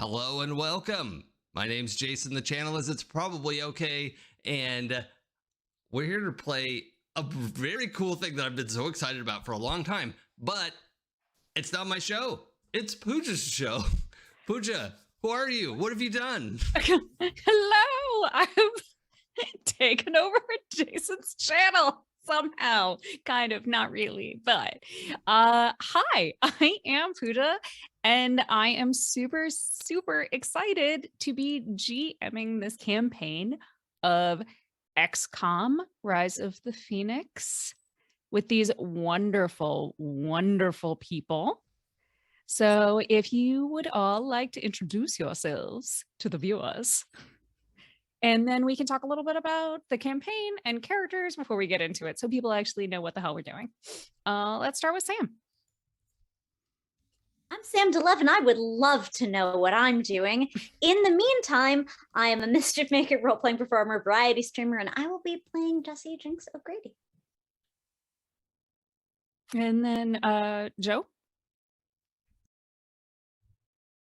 Hello and welcome. My name's Jason, the channel is It's Probably Okay, and we're here to play a very cool thing that I've been so excited about for a long time, but it's not my show. It's Pooja's show. Pooja, who are you? What have you done? Hello, I've taken over Jason's channel somehow, kind of, not really, but hi, I am Pooja, and I am super excited to be GMing this campaign of XCOM Rise of the Phoenix with these wonderful people. So if you would all like to introduce yourselves to the viewers, and then we can talk a little bit about the campaign and characters before we get into it, so people actually know what the hell we're doing. Let's start with Sam. I'm Sam DeLev, and I would love to know what I'm doing. In the meantime, I am a Mischief Maker, role-playing performer, variety streamer, and I will be playing Jesse Jinx O'Grady. And then Joe.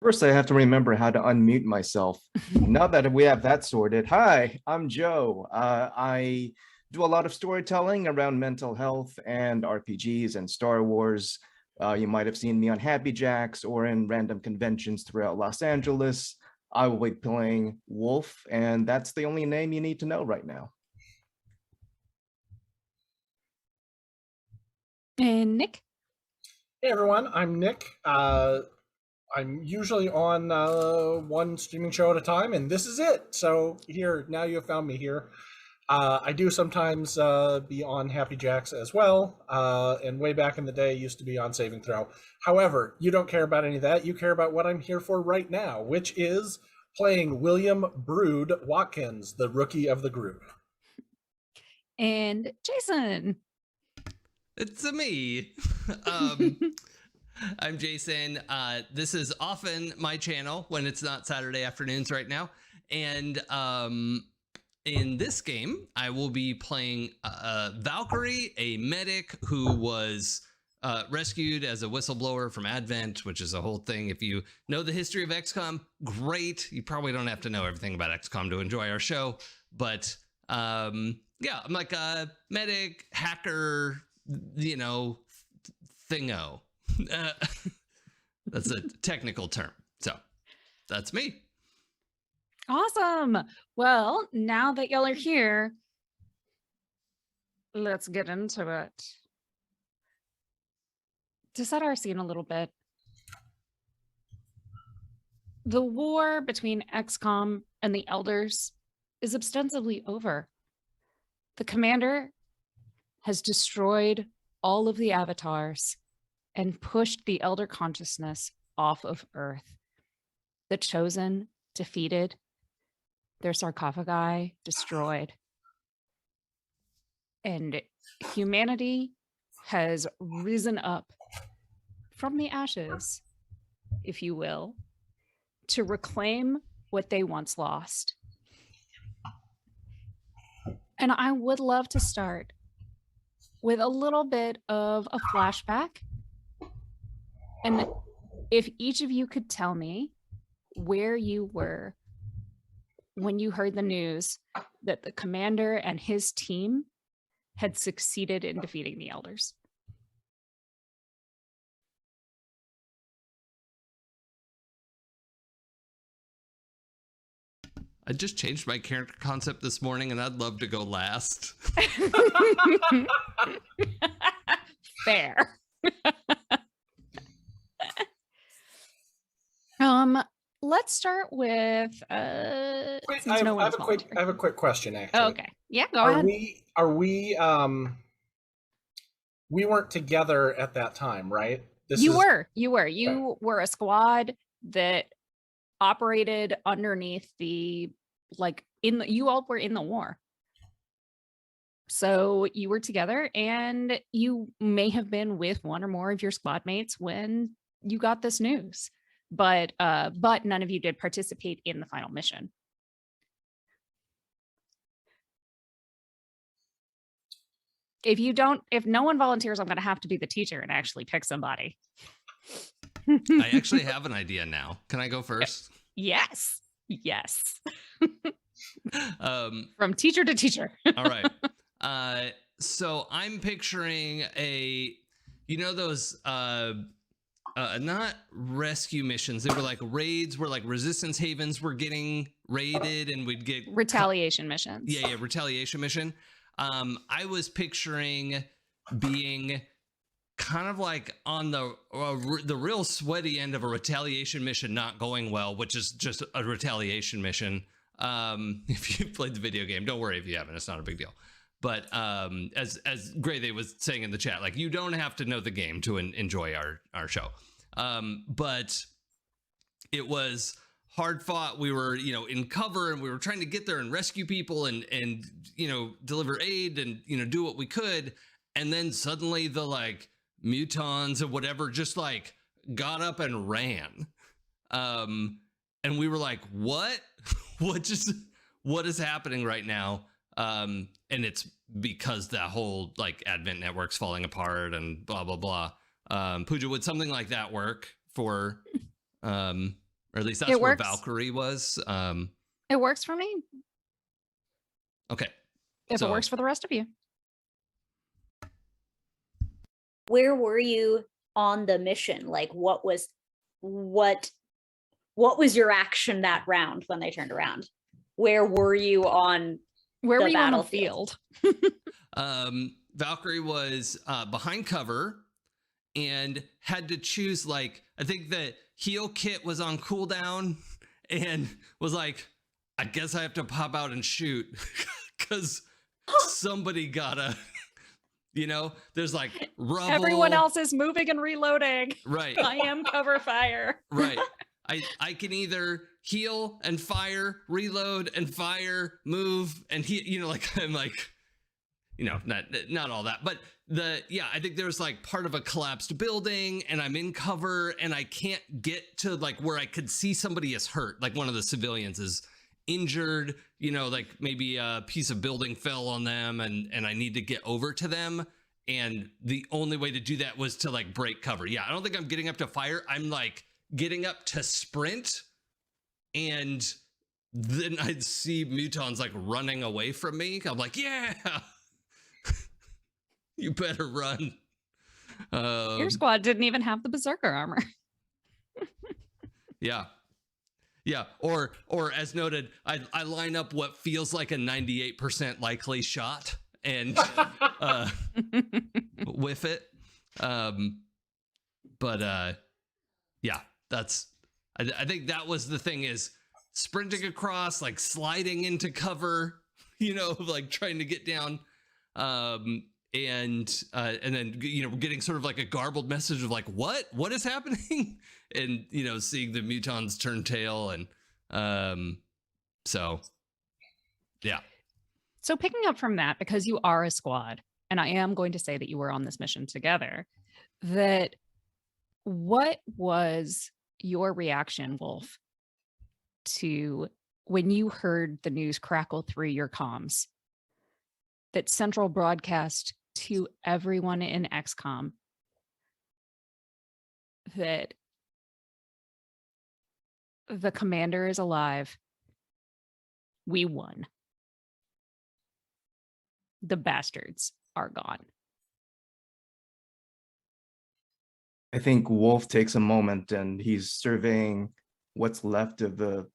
First, I have to remember how to unmute myself. Now that we have that sorted, hi, I'm Joe. I do a lot of storytelling around mental health and RPGs and Star Wars. You might have seen me on Happy Jacks or in random conventions throughout Los Angeles. I will be playing Wolf, and that's the only name you need to know right now. And Nick. Hey everyone, I'm Nick. I'm usually on one streaming show at a time, and this is it. So here, now you have found me here. I do sometimes be on Happy Jacks as well, and way back in the day, used to be on Saving Throw. However, you don't care about any of that. You care about what I'm here for right now, which is playing William Brood Watkins, the rookie of the group. And Jason. It's me. I'm Jason. This is often my channel when it's not Saturday afternoons right now. And in this game, I will be playing Valkyrie, a medic who was rescued as a whistleblower from Advent, which is a whole thing. If you know the history of XCOM, great. You probably don't have to know everything about XCOM to enjoy our show. But yeah, I'm like a medic, hacker, you know, thingo. That's a technical term. So that's me. Awesome. Well, now that y'all are here, let's get into it. To set our scene a little bit, the war between XCOM and the Elders is ostensibly over. The commander has destroyed all of the avatars and pushed the Elder consciousness off of Earth. The Chosen defeated, their sarcophagi destroyed, and humanity has risen up from the ashes, if you will, to reclaim what they once lost. And I would love to start with a little bit of a flashback. And if each of you could tell me where you were when you heard the news that the commander and his team had succeeded in defeating the Elders. I just changed my character concept this morning, and I'd love to go last. Fair. Let's start with Wait, I have a quick question, actually. Oh, okay. Yeah, go ahead. We weren't together at that time, right? You were a squad that operated underneath the, like, you all were in the war. So you were together, and you may have been with one or more of your squad mates when you got this news. But none of you did participate in the final mission. If no one volunteers, I'm going to have to be the teacher and actually pick somebody. I actually have an idea now. Can I go first? Yes. Yes. Um, From teacher to teacher. all right. So I'm picturing those not rescue missions. They were like raids where like resistance havens were getting raided and we'd get Retaliation missions. Yeah, retaliation mission. I was picturing being kind of like on the real sweaty end of a retaliation mission not going well, which is just a retaliation mission. If you've played the video game, don't worry if you haven't, it's not a big deal. But as Grey was saying in the chat, like, you don't have to know the game to enjoy our show. But it was hard fought. We were, in cover, and we were trying to get there and rescue people and deliver aid and do what we could. And then suddenly the like mutons or whatever just like got up and ran. And we were like, what? What is happening right now? And it's because that whole like Advent network's falling apart and blah blah blah. Pooja, would something like that work for or at least that's where Valkyrie was? It works for me. Okay. If it works for the rest of you. Where were you on the mission? Like, what was your action that round when they turned around? Where were you on the battlefield? Valkyrie was behind cover and had to choose, like, I think the heal kit was on cooldown and was like, I guess I have to pop out and shoot because somebody gotta, there's like rubble. Everyone else is moving and reloading. Right. I am cover fire. Right. I can either heal and fire, reload and fire, move and I'm like, not all that, but I think there's like part of a collapsed building and I'm in cover and I can't get to like where I could see somebody is hurt. Like one of the civilians is injured, like maybe a piece of building fell on them and I need to get over to them. And the only way to do that was to like break cover. Yeah. I don't think I'm getting up to fire. I'm like getting up to sprint, and then I'd see mutons like running away from me. I'm like, yeah, you better run. Your squad didn't even have the berserker armor. Yeah. Or as noted, I line up what feels like a 98% likely shot and whiff it. Yeah, I think that was the thing, is sprinting across, like sliding into cover, like trying to get down, and then getting sort of like a garbled message of like, what is happening, and seeing the mutons turn tail, and so yeah. So picking up from that, because you are a squad, and I am going to say that you were on this mission together, that what was your reaction, Wolf, to when you heard the news crackle through your comms that Central broadcast to everyone in XCOM that the commander is alive? We won. The bastards are gone. I think Wolf takes a moment and he's surveying what's left of the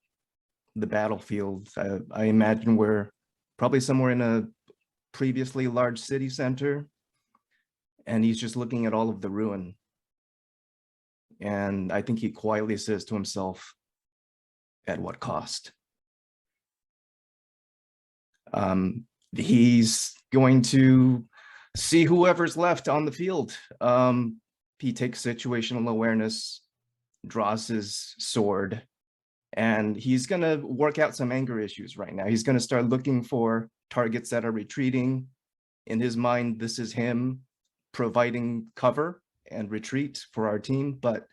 battlefield. I imagine we're probably somewhere in a previously large city center, and he's just looking at all of the ruin. And I think he quietly says to himself, at what cost? He's going to see whoever's left on the field. He takes situational awareness, draws his sword, and he's going to work out some anger issues right now. He's going to start looking for targets that are retreating. In his mind, this is him providing cover and retreat for our team, but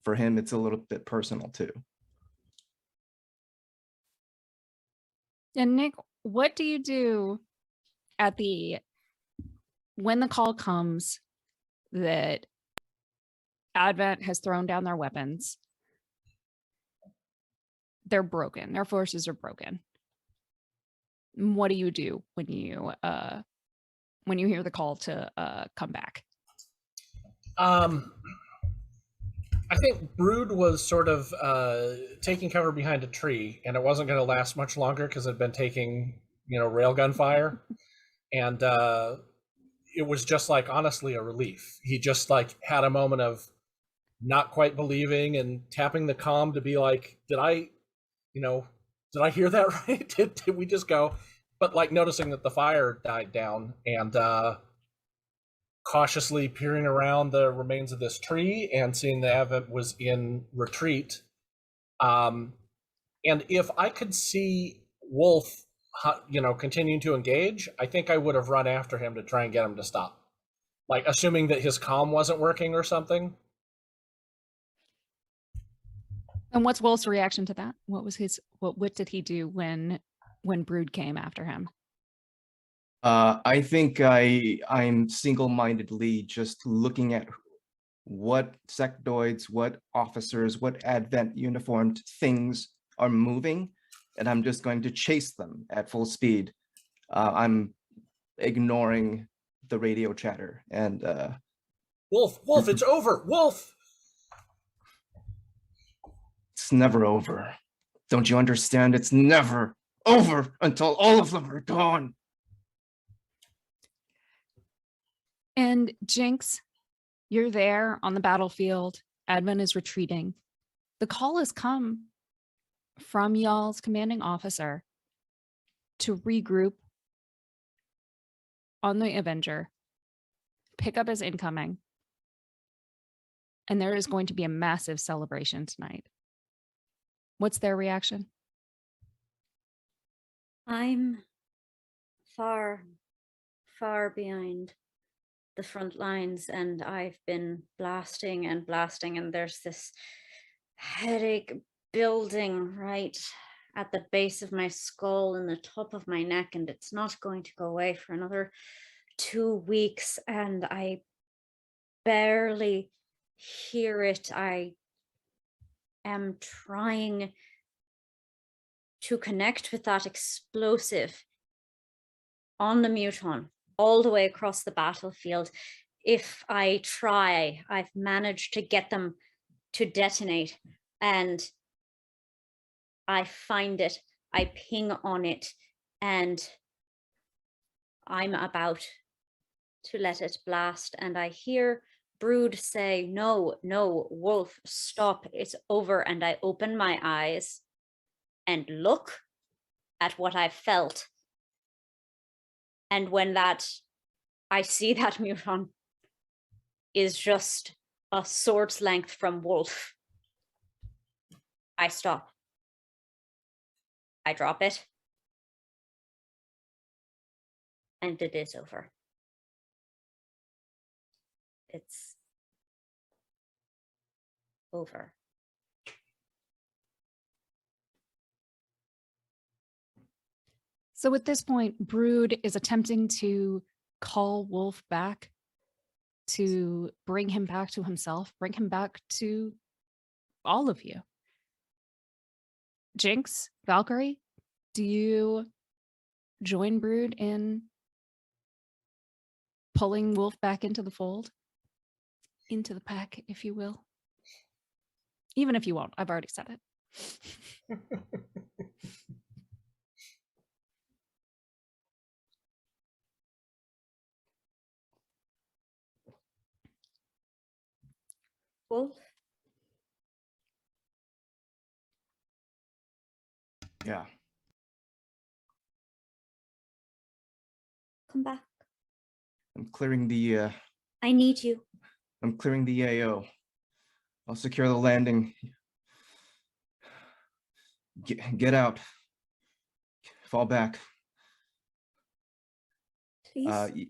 for him, it's a little bit personal too. And Nick, what do you do when the call comes that Advent has thrown down their weapons they're broken. Their forces are broken. What do you do when you hear the call to come back? I think Brood was sort of taking cover behind a tree, and it wasn't going to last much longer because it had been taking, railgun fire, and it was just like honestly a relief. He just like had a moment of not quite believing and tapping the comm to be like, did I hear that right? Did we just go? But like noticing that the fire died down and cautiously peering around the remains of this tree and seeing the Advent was in retreat. And if I could see Wolf, continuing to engage, I think I would have run after him to try and get him to stop. Like assuming that his comm wasn't working or something. And what's Wolf's reaction to that? What did he do when Brood came after him? I think I'm single-mindedly just looking at what sectoids, what officers, what Advent uniformed things are moving, and I'm just going to chase them at full speed. I'm ignoring the radio chatter and Wolf, it's over, Wolf! It's never over. Don't you understand? It's never over until all of them are gone. And Jinx, you're there on the battlefield. Advent is retreating. The call has come from y'all's commanding officer to regroup on the Avenger, pick up his incoming, and there is going to be a massive celebration tonight. What's their reaction? I'm far, far behind the front lines, and I've been blasting, and there's this headache building right at the base of my skull and the top of my neck, and it's not going to go away for another 2 weeks, and I barely hear it. I am trying to connect with that explosive on the muton all the way across the battlefield. If I try, I've managed to get them to detonate, and I find it, I ping on it, and I'm about to let it blast, and I hear Brood say, no, Wolf, stop, it's over. And I open my eyes and look at what I felt. And when I see that muton is just a sword's length from Wolf, I stop. I drop it. And it is over. It's over. So at this point, Brood is attempting to call Wolf back, to bring him back to himself, bring him back to all of you. Jinx, Valkyrie, do you join Brood in pulling Wolf back into the fold? Into the pack, if you will? Even if you won't, I've already said it. Wolf? Yeah. Come back. I'm clearing the I need you. I'm clearing the AO. I'll secure the landing. Get out. Fall back. Please.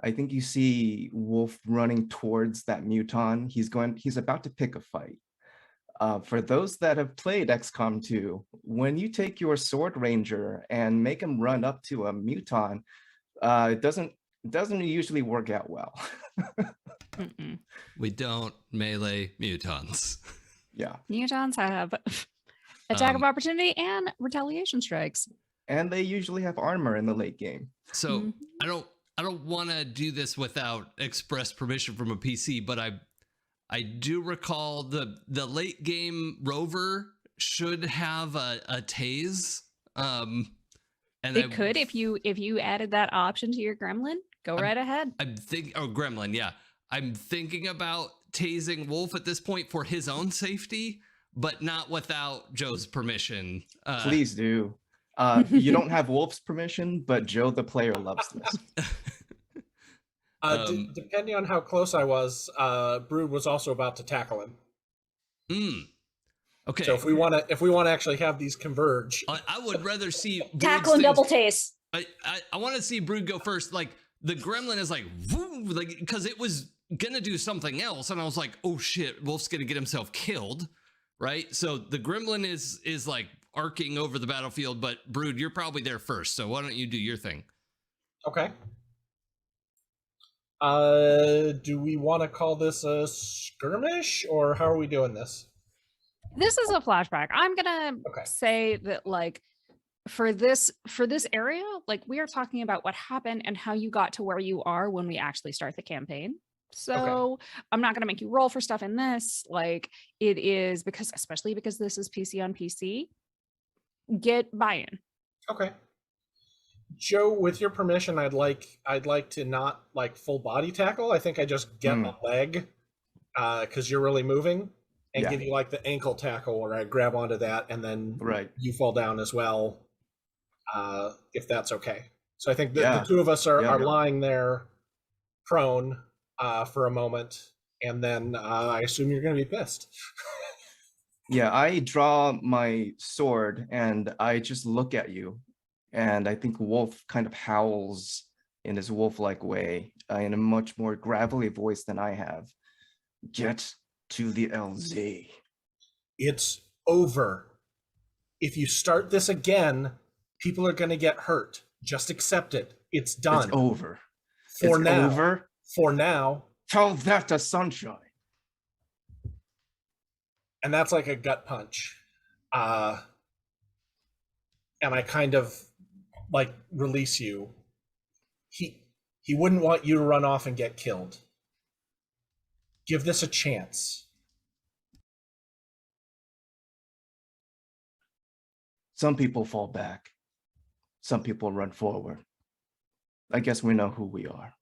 I think you see Wolf running towards that muton. He's about to pick a fight. For those that have played XCOM 2, when you take your sword ranger and make him run up to a muton, it doesn't usually work out well. We don't melee mutons. Yeah. Mutons have Attack of opportunity and retaliation strikes. And they usually have armor in the late game. So Mhm. I don't want to do this without express permission from a PC, but I do recall the late game rover should have a tase. And It could if you added that option to your gremlin. Go right ahead. Gremlin, yeah. I'm thinking about tasing Wolf at this point for his own safety, but not without Joe's permission. Please do. You don't have Wolf's permission, but Joe the player loves this. Depending on how close I was, Brood was also about to tackle him. Okay. So if we want to actually have these converge, I would rather see Tackle and double tase. I want to see Brood go first. Like the gremlin is like, woo, like because it was gonna do something else, and I was like, oh shit, Wolf's gonna get himself killed, right? So the gremlin is like arcing over the battlefield, but Brood, you're probably there first. So why don't you do your thing? okay. Do we want to call this a skirmish, or how are we doing this? This is a flashback. I'm gonna Okay. say that like for this area, like we are talking about what happened and how you got to where you are when we actually start the campaign. So I'm not gonna make you roll for stuff in this. Like it is especially because this is PC on PC. Get buy-in. Okay. Joe, with your permission, I'd like to not like full body tackle. I think I just get a leg, because you're really moving, and give you like the ankle tackle where I grab onto that and then you fall down as well, if that's okay. So I think the two of us are lying there prone for a moment, and then I assume you're going to be pissed. Yeah, I draw my sword and I just look at you. And I think Wolf kind of howls in his wolf-like way, in a much more gravelly voice than I have. Get to the LZ. It's over. If you start this again, people are going to get hurt. Just accept it. It's done. It's over. For it's now. Over. For now. Tell that to Sunshine. And that's like a gut punch. And I kind of like release you. He wouldn't want you to run off and get killed. Give this a chance. Some people fall back. Some people run forward. I guess we know who we are.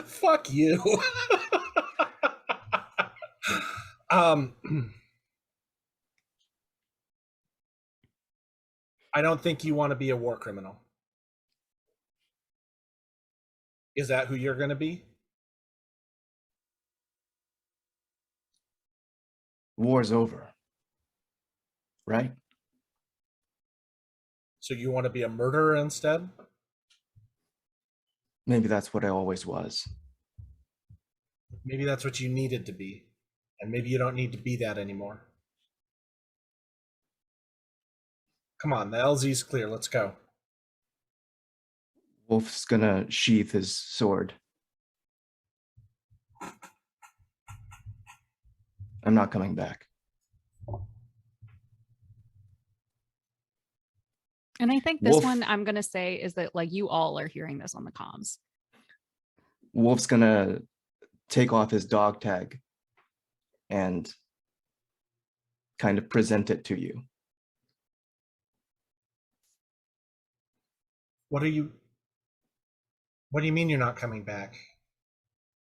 Fuck you. I don't think you want to be a war criminal. Is that who you're going to be? War's over. Right? So you want to be a murderer instead? Maybe that's what I always was. Maybe that's what you needed to be. And maybe you don't need to be that anymore. Come on, the LZ's clear. Let's go. Wolf's gonna sheath his sword. I'm not coming back. And I think this Wolf. one I'm gonna say is that like you all are hearing this on the comms. Wolf's gonna take off his dog tag and kind of present it to you. What do you mean you're not coming back?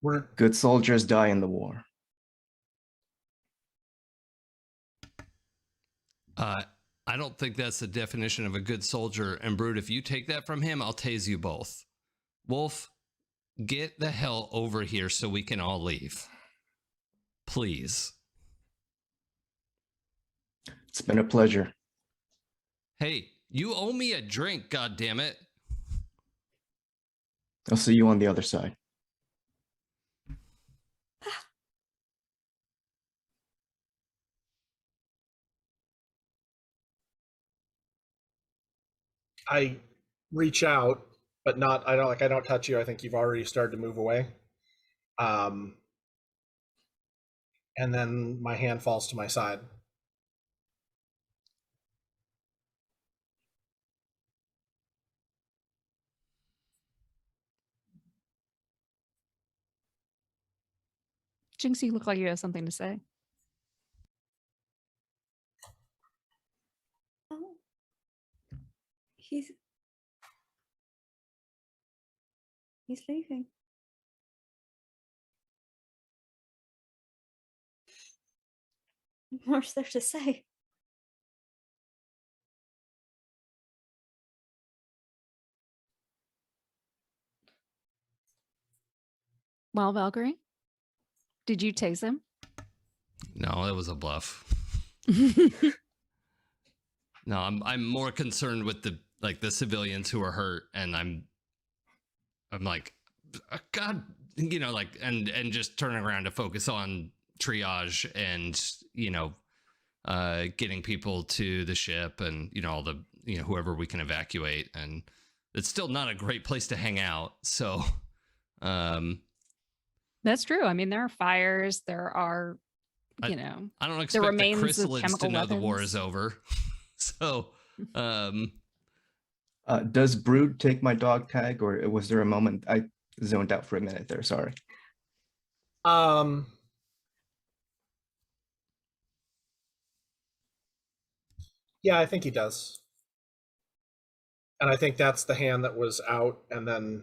We're Good soldiers die in the war. I don't think that's the definition of a good soldier. And Brood, if you take that from him, I'll tase you both. Wolf, get the hell over here so we can all leave. Please. It's been a pleasure. Hey, you owe me a drink, goddammit. I'll see you on the other side. I reach out, but not. I don't touch you. I think you've already started to move away. and then my hand falls to my side. Jinx, you look like you have something to say. Oh, he's leaving. What more's there to say? Well, Valkyrie, did you tase him? No, it was a bluff. No, I'm more concerned with the civilians who are hurt, and I'm like, God, like, and just turning around to focus on triage and getting people to the ship and all the whoever we can evacuate, and it's still not a great place to hang out. So, That's true. I mean, there are fires. There are, I don't expect the remains of chrysalids to chemical know the war weapons. is over. So, Does Brood take my dog tag, or was there a moment I zoned out for a minute there? Sorry. Yeah, I think he does. And I think that's the hand that was out and then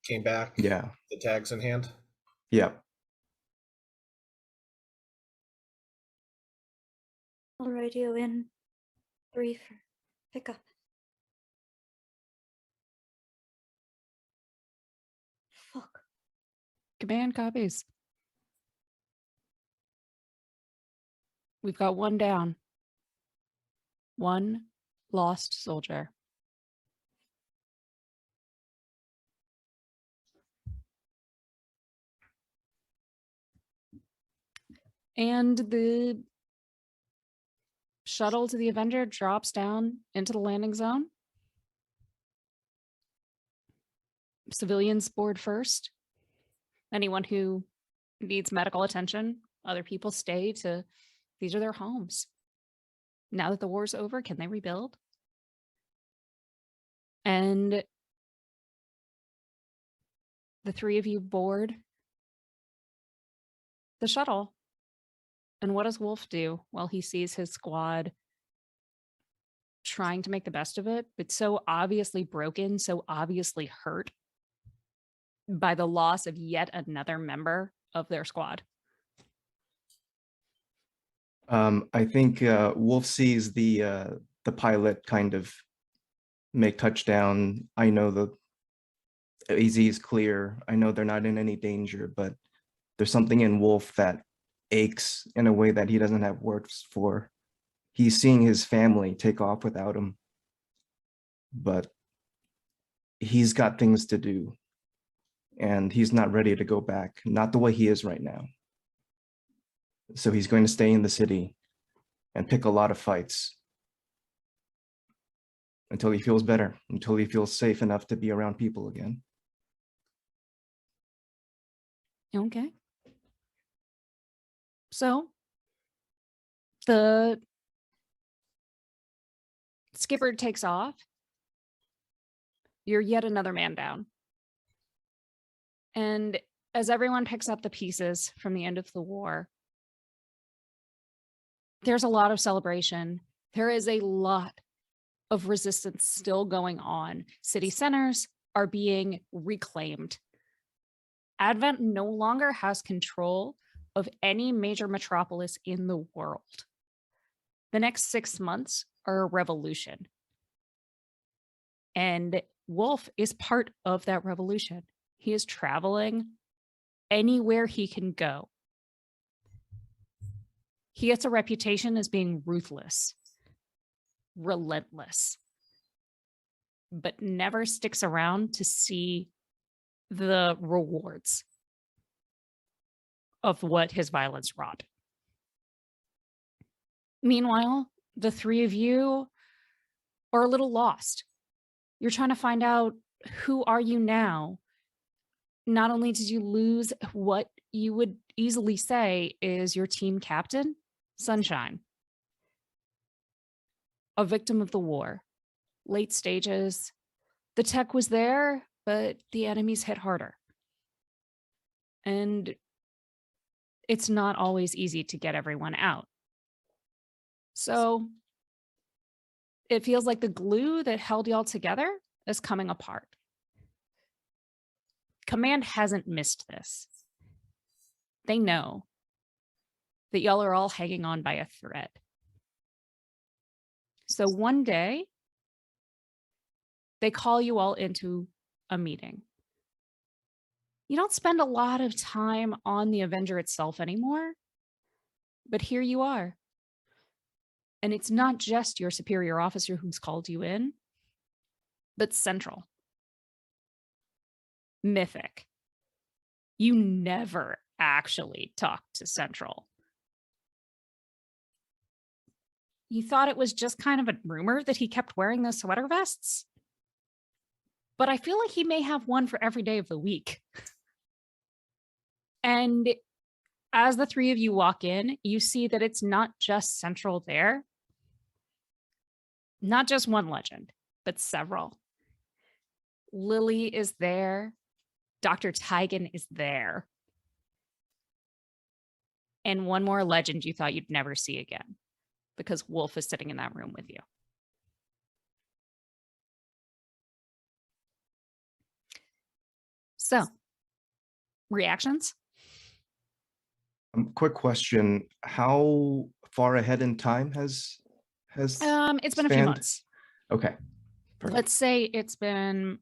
came back. Yeah. The tag's in hand. Yeah. I'll radio in 3 for pickup. Fuck. Command copies. We've got one down. One lost soldier. And the shuttle to the Avenger drops down into the landing zone. Civilians board first. Anyone who needs medical attention, other people stay to, these are their homes. Now that the war's over, can they rebuild? And the 3 of you board the shuttle. And what does Wolf do? Well, he sees his squad trying to make the best of it, but so obviously broken, so obviously hurt by the loss of yet another member of their squad. I think Wolf sees the pilot kind of make touchdown. I know the AZ is clear. I know they're not in any danger, but there's something in Wolf that aches in a way that he doesn't have words for. He's seeing his family take off without him, but he's got things to do, and he's not ready to go back, not the way he is right now. So he's going to stay in the city and pick a lot of fights until he feels better, until he feels safe enough to be around people again. Okay. So the skipper takes off. You're yet another man down. And as everyone picks up the pieces from the end of the war, there's a lot of celebration. There is a lot of resistance still going on. City centers are being reclaimed. Advent no longer has control of any major metropolis in the world. The next 6 months are a revolution. And Wolf is part of that revolution. He is traveling anywhere he can go. He gets a reputation as being ruthless, relentless, but never sticks around to see the rewards of what his violence wrought. Meanwhile, the 3 of you are a little lost. You're trying to find out, who are you now? Not only did you lose what you would easily say is your team captain, Sunshine. A victim of the war, late stages. The tech was there, but the enemies hit harder. And it's not always easy to get everyone out. So it feels like the glue that held y'all together is coming apart. Command hasn't missed this. They know that y'all are all hanging on by a thread. So one day, they call you all into a meeting. You don't spend a lot of time on the Avenger itself anymore, but here you are. And it's not just your superior officer who's called you in, but Central. Mythic. You never actually talked to Central. You thought it was just kind of a rumor that he kept wearing those sweater vests? But I feel like he may have one for every day of the week. And as the three of you walk in, you see that it's not just Central there. Not just one legend, but several. Lily is there. Dr. Tigan is there. And one more legend you thought you'd never see again, because Wolf is sitting in that room with you. So, reactions? Quick question: how far ahead in time has It's been a few spanned? months. Okay, perfect. Let's say it's been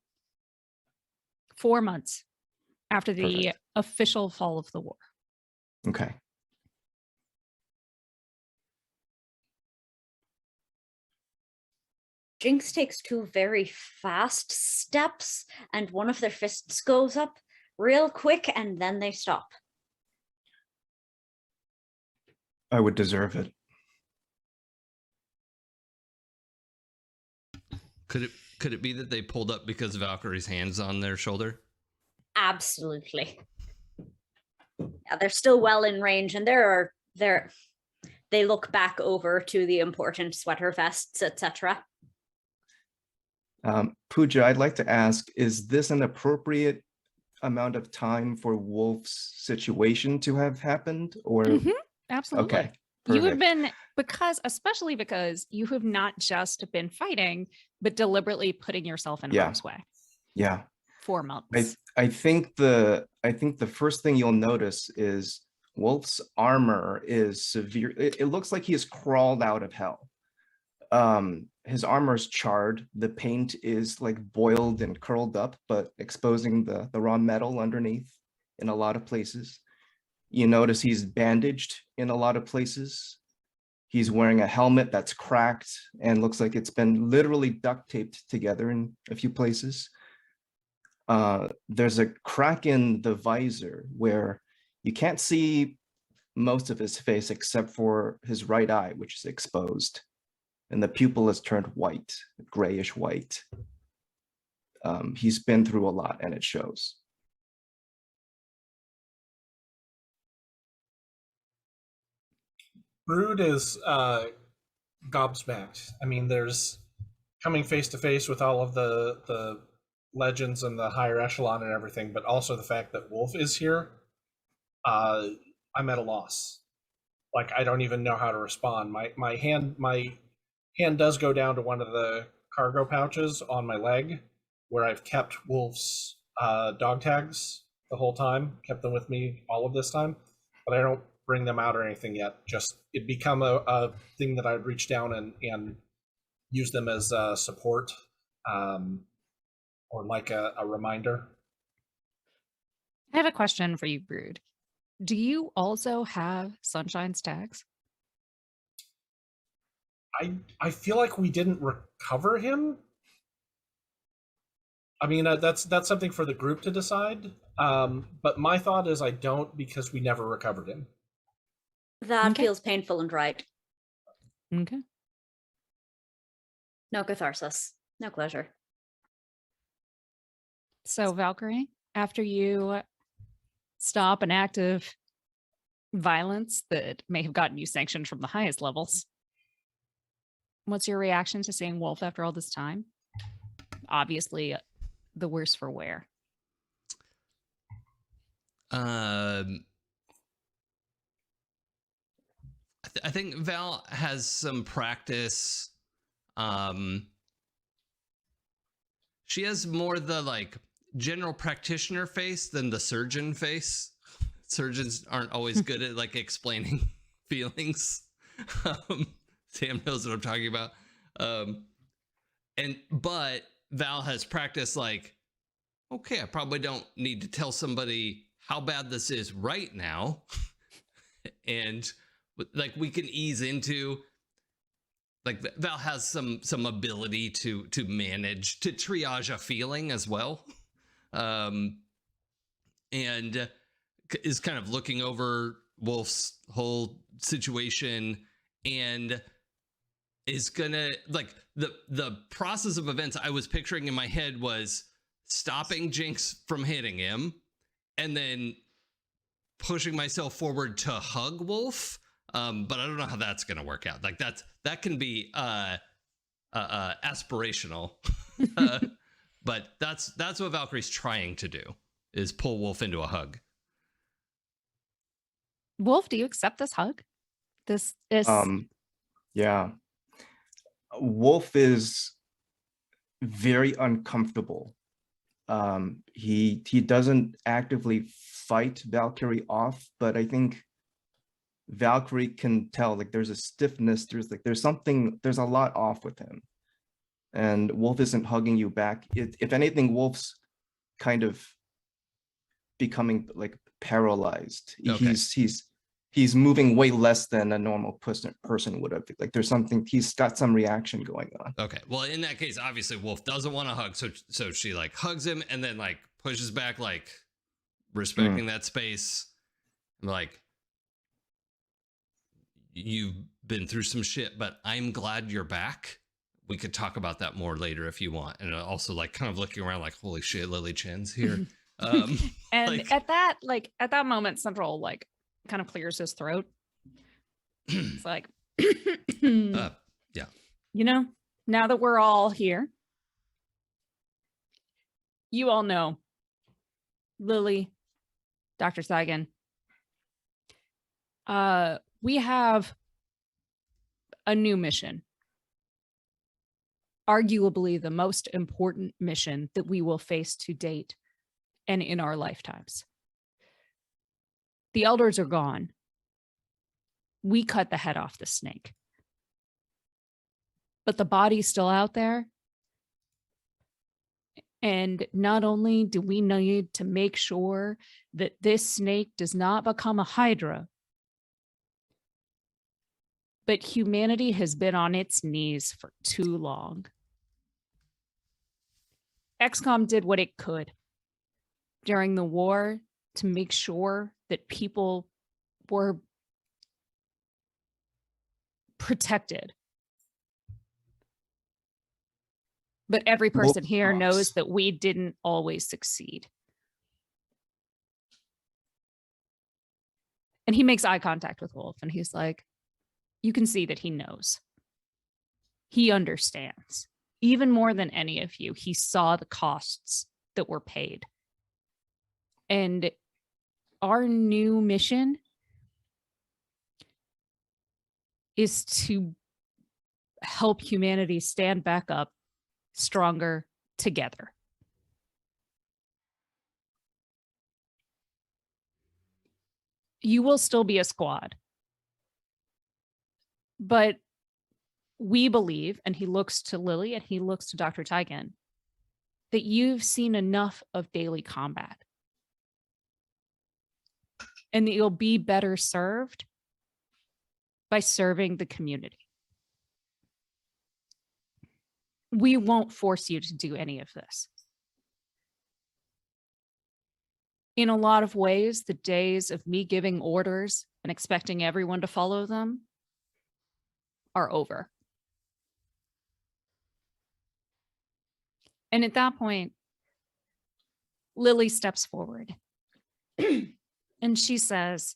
4 months after the Perfect. official fall of the war. Okay. Jinx takes 2 very fast steps, and one of their fists goes up real quick, and then they stop. I would deserve it. Could it be that they pulled up because Valkyrie's hand's on their shoulder? Absolutely. Yeah, they're still well in range, and they look back over to the important sweater vests, etc. Pooja, I'd like to ask, is this an appropriate amount of time for Wolf's situation to have happened? Or Absolutely. okay, You have perfect. been, especially because you have not just been fighting, but deliberately putting yourself in harm's way. Yeah. 4 months. I think the first thing you'll notice is Wolf's armor is severe. It looks like he has crawled out of hell. His armor is charred. The paint is like boiled and curled up, but exposing the raw metal underneath in a lot of places. You notice he's bandaged in a lot of places. He's wearing a helmet that's cracked and looks like it's been literally duct taped together in a few places. There's a crack in the visor where you can't see most of his face except for his right eye, which is exposed. And the pupil has turned white, grayish white. He's been through a lot, and it shows. Brood is gobsmacked. I mean, there's coming face to face with all of the legends and the higher echelon and everything, but also the fact that Wolf is here. I'm at a loss. Like, I don't even know how to respond. My hand does go down to one of the cargo pouches on my leg, where I've kept Wolf's dog tags the whole time, kept them with me all of this time, but I don't bring them out or anything yet. Just it become a thing that I'd reach down and use them as support, or like a reminder. I have a question for you, Brood. Do you also have Sunshine's tags? I feel like we didn't recover him. I mean, that's something for the group to decide. But my thought is I don't, because we never recovered him. That Okay. feels painful and right. Okay. No catharsis. No pleasure. So, Valkyrie, after you stop an active violence that may have gotten you sanctioned from the highest levels. What's your reaction to seeing Wolf after all this time? Obviously, the worse for wear. I think Val has some practice. She has more the like general practitioner face than the surgeon face. Surgeons aren't always good at like explaining feelings. Sam knows what I'm talking about. But Val has practiced like, okay, I probably don't need to tell somebody how bad this is right now. And like we can ease into, like Val has some ability to manage, to triage a feeling as well. And is kind of looking over Wolf's whole situation and is gonna like the process of events I was picturing in my head was stopping Jinx from hitting him and then pushing myself forward to hug Wolf. But I don't know how that's gonna work out. Like that can be aspirational. But that's what Valkyrie's trying to do, is pull Wolf into a hug. Wolf, do you accept this hug? This is Yeah. Wolf is very uncomfortable. He doesn't actively fight Valkyrie off, but I think Valkyrie can tell like there's a stiffness, there's a lot off with him. And Wolf isn't hugging you back. If anything, Wolf's kind of becoming like paralyzed. Okay. He's moving way less than a normal person would have. Like there's something, he's got some reaction going on. Okay. Well, in that case, obviously Wolf doesn't want to hug. So she like hugs him and then like pushes back, like respecting that space. I'm like, you've been through some shit, but I'm glad you're back. We could talk about that more later if you want. And also like kind of looking around like, holy shit, Lily Chen's here. and like, at that moment, Central like kind of clears his throat. It's like, yeah. You know, now that we're all here, you all know Lily, Dr. Saigan. We have a new mission. Arguably the most important mission that we will face to date and in our lifetimes. The elders are gone. We cut the head off the snake. But the body's still out there. And not only do we need to make sure that this snake does not become a hydra, but humanity has been on its knees for too long. XCOM did what it could during the war to make sure that people were protected. But every person here knows that we didn't always succeed. And he makes eye contact with Wolf and he's like, you can see that he knows. He understands. Even more than any of you, he saw the costs that were paid. And our new mission is to help humanity stand back up stronger together. You will still be a squad. But we believe, and he looks to Lily and he looks to Dr. Taigen, that you've seen enough of daily combat. And that you'll be better served by serving the community. We won't force you to do any of this. In a lot of ways, the days of me giving orders and expecting everyone to follow them are over. And at that point, Lily steps forward and she says,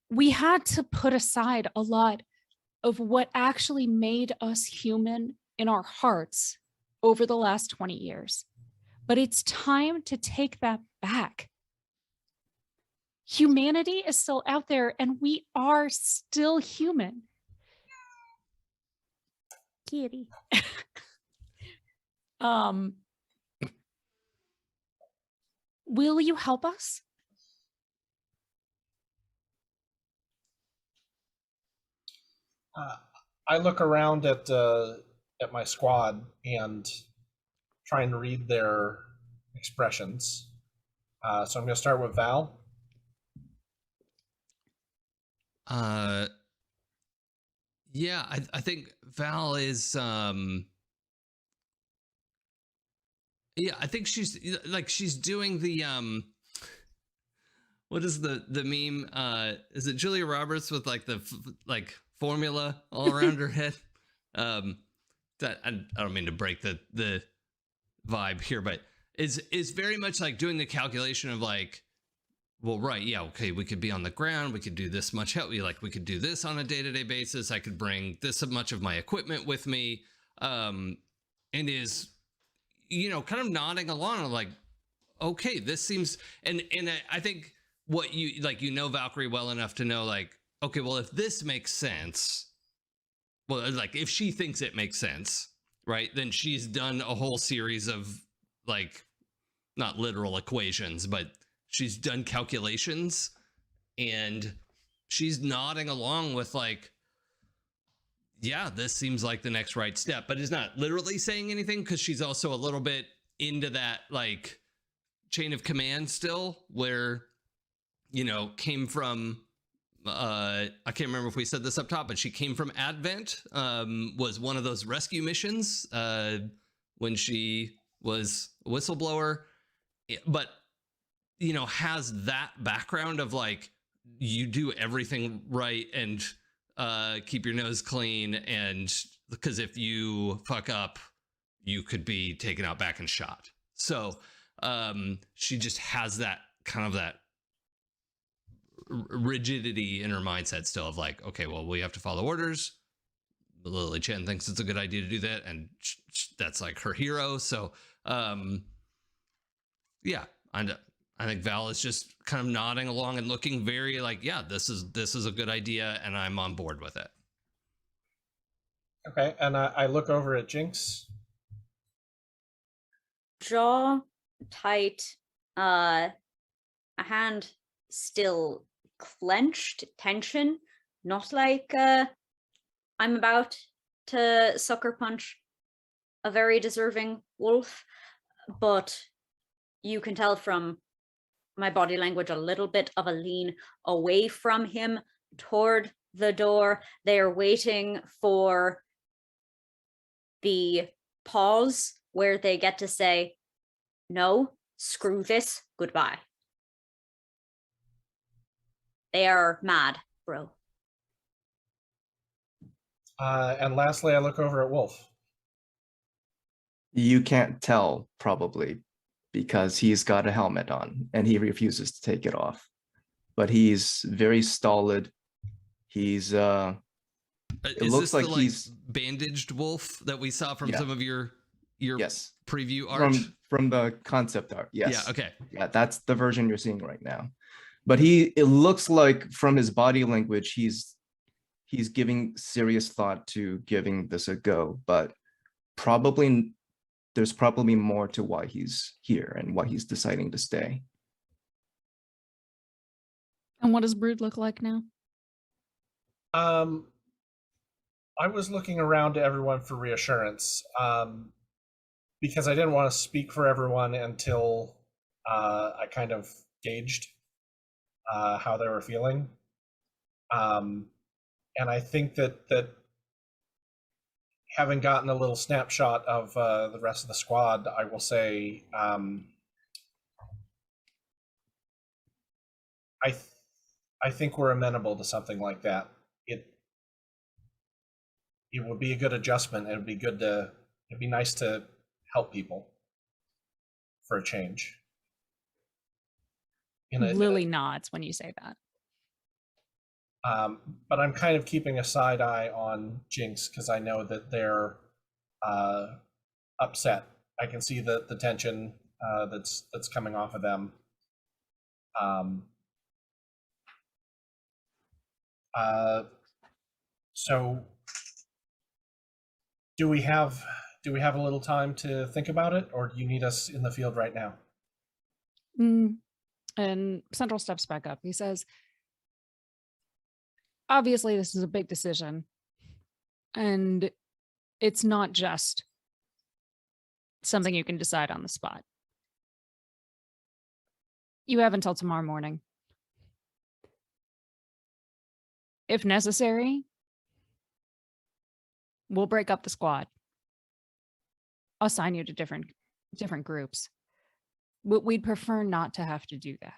we had to put aside a lot of what actually made us human in our hearts over the last 20 years. But it's time to take that back. Humanity is still out there and we are still human. Kitty. Will you help us? I look around at my squad and trying to read their expressions. So I'm going to start with Val. Yeah, I think Val is yeah, I think she's like she's doing the what is the meme? Is it Julia Roberts with like the like formula all around her head? That I don't mean to break the vibe here, but is very much like doing the calculation of like, well, right, yeah, okay, we could be on the ground, we could do this much help, we could do this on a day-to-day basis, I could bring this much of my equipment with me, and is, you know, kind of nodding along like, okay, this seems, and I think what you like, you know Valkyrie well enough to know like, okay, well, if this makes sense, well, like if she thinks it makes sense, right, then she's done a whole series of like, not literal equations, but she's done calculations and she's nodding along with like, yeah, this seems like the next right step, but is not literally saying anything because she's also a little bit into that like chain of command still where, you know, came from, I can't remember if we said this up top, but she came from Advent, was one of those rescue missions when she was a whistleblower, but you know, has that background of like, you do everything right and keep your nose clean, and because if you fuck up, you could be taken out back and shot. So she just has that kind of that rigidity in her mindset still of like, okay, well, we have to follow orders. Lily Chen thinks it's a good idea to do that, and that's like her hero. So yeah, I think Val is just kind of nodding along and looking very like, yeah, this is a good idea, and I'm on board with it. Okay, and I look over at Jinx. Jaw tight, a hand still clenched, tension, not like I'm about to sucker punch a very deserving wolf, but you can tell from my body language a little bit of a lean away from him toward the door. They are waiting for the pause where they get to say, no, screw this, goodbye. They are mad, bro. And lastly, I look over at Wolf. You can't tell, probably, because he's got a helmet on and he refuses to take it off. But he's very stolid. He's it is looks this like the he's bandaged wolf that we saw from some of your yes, preview art from the concept art? Yes. Yeah, okay. Yeah, that's the version you're seeing right now. But it looks like from his body language, he's giving serious thought to giving this a go, but probably there's probably more to why he's here and why he's deciding to stay. And what does Brood look like now? I was looking around to everyone for reassurance, because I didn't want to speak for everyone until I kind of gauged how they were feeling. And I think that having gotten a little snapshot of the rest of the squad, I will say I think we're amenable to something like that. It would be a good adjustment. It'd be nice to help people for a change. Lily nods when you say that. But I'm kind of keeping a side eye on Jinx because I know that they're upset. I can see the tension that's coming off of them. So do we have a little time to think about it, or do you need us in the field right now? And Central steps back up. He says, obviously, this is a big decision. And it's not just something you can decide on the spot. You have until tomorrow morning. If necessary, we'll break up the squad. I'll assign you to different groups. But we'd prefer not to have to do that.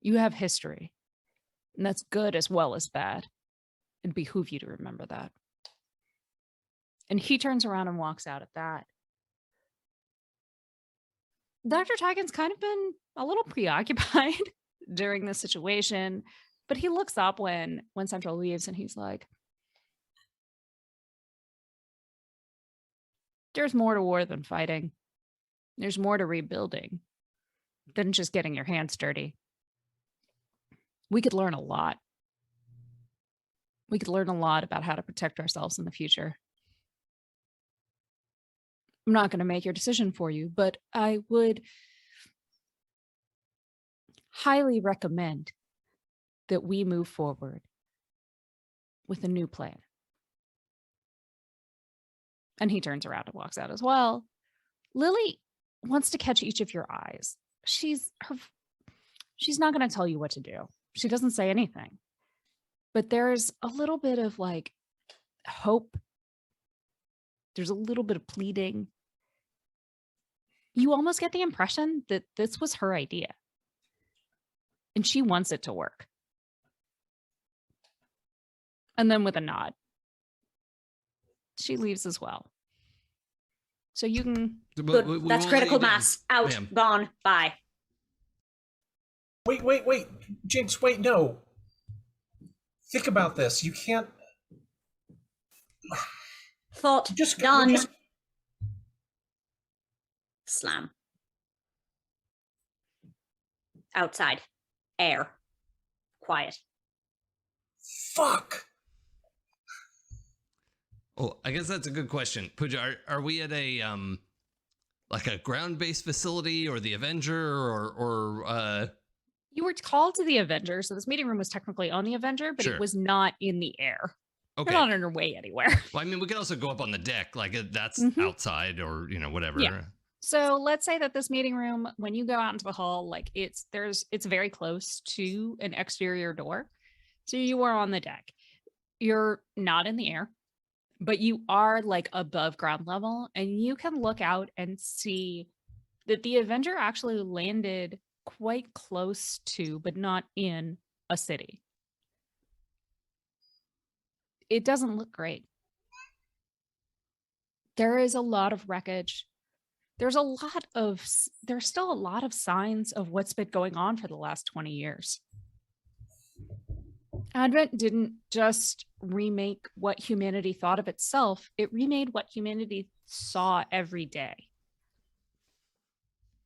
You have history, and that's good as well as bad. It'd behoove you to remember that. And he turns around and walks out at that. Dr. Tigan's kind of been a little preoccupied during this situation, but he looks up when Central leaves and he's like, there's more to war than fighting. There's more to rebuilding than just getting your hands dirty. We could learn a lot. We could learn a lot about how to protect ourselves in the future. I'm not going to make your decision for you, but I would highly recommend that we move forward with a new plan. And he turns around and walks out as well. Lily wants to catch each of your eyes. She's not going to tell you what to do. She doesn't say anything. But there's a little bit of like hope. There's a little bit of pleading. You almost get the impression that this was her idea. And she wants it to work. And then with a nod, she leaves as well. So you can... Good. That's critical mass. Out. Ma'am. Gone. Bye. Wait. Jinx, wait, no. Think about this. You can't... Thought. Just Done. just- Slam. Outside. Air. Quiet. Fuck. Oh, I guess that's a good question. Pooja, are we at a like a ground-based facility or the Avenger or You were called to the Avenger, so this meeting room was technically on the Avenger, but Sure. it was not in the air. okay. You're not on your way anywhere. Well, I mean, we could also go up on the deck, like that's Mhm. outside or whatever. Yeah. So let's say that this meeting room, when you go out into the hall, like it's very close to an exterior door. So you are on the deck. You're not in the air, but you are like above ground level, and you can look out and see that the Avenger actually landed quite close to, but not in, a city. It doesn't look great. There is a lot of wreckage. There's still a lot of signs of what's been going on for the last 20 years. Advent didn't just remake what humanity thought of itself, it remade what humanity saw every day.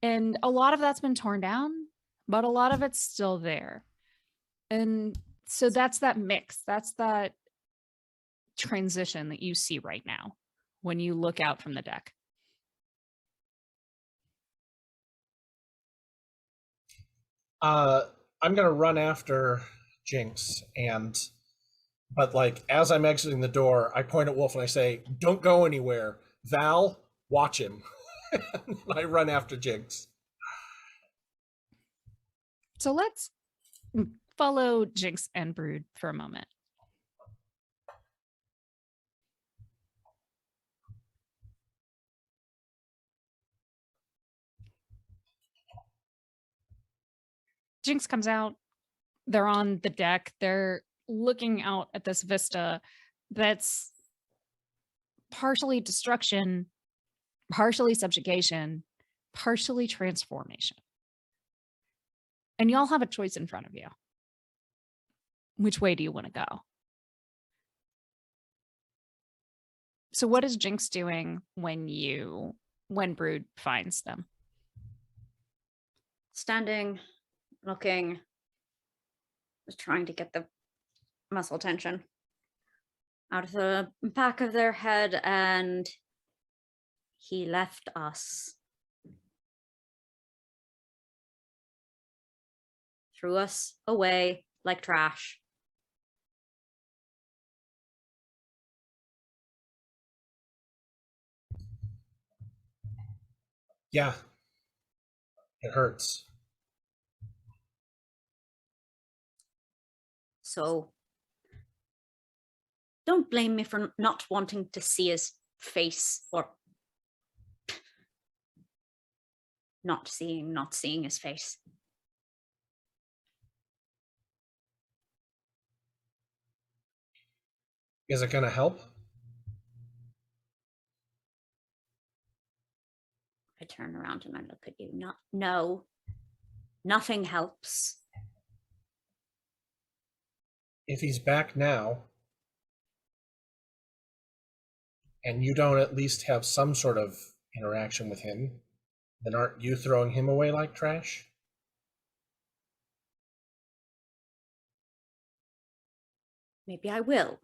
And a lot of that's been torn down, but a lot of it's still there. And so that's that mix, that's that transition that you see right now when you look out from the deck. I'm gonna run after Jinx, but like as I'm exiting the door, I point at Wolf and I say, "Don't go anywhere, Val. Watch him." And I run after Jinx. So let's follow Jinx and Brood for a moment. Jinx comes out. They're on the deck. They're looking out at this vista that's partially destruction, partially subjugation, partially transformation. And y'all have a choice in front of you. which way do you want to go? So what is Jinx doing when Brood finds them? Standing, looking, just trying to get the muscle tension out of the back of their head, and he left us. Threw us away like trash. Yeah, it hurts. So don't blame me for not wanting to see his face, or not seeing his face. Is it going to help? I turn around and I look at you. No, nothing helps. If he's back now, and you don't at least have some sort of interaction with him, then aren't you throwing him away like trash? Maybe I will.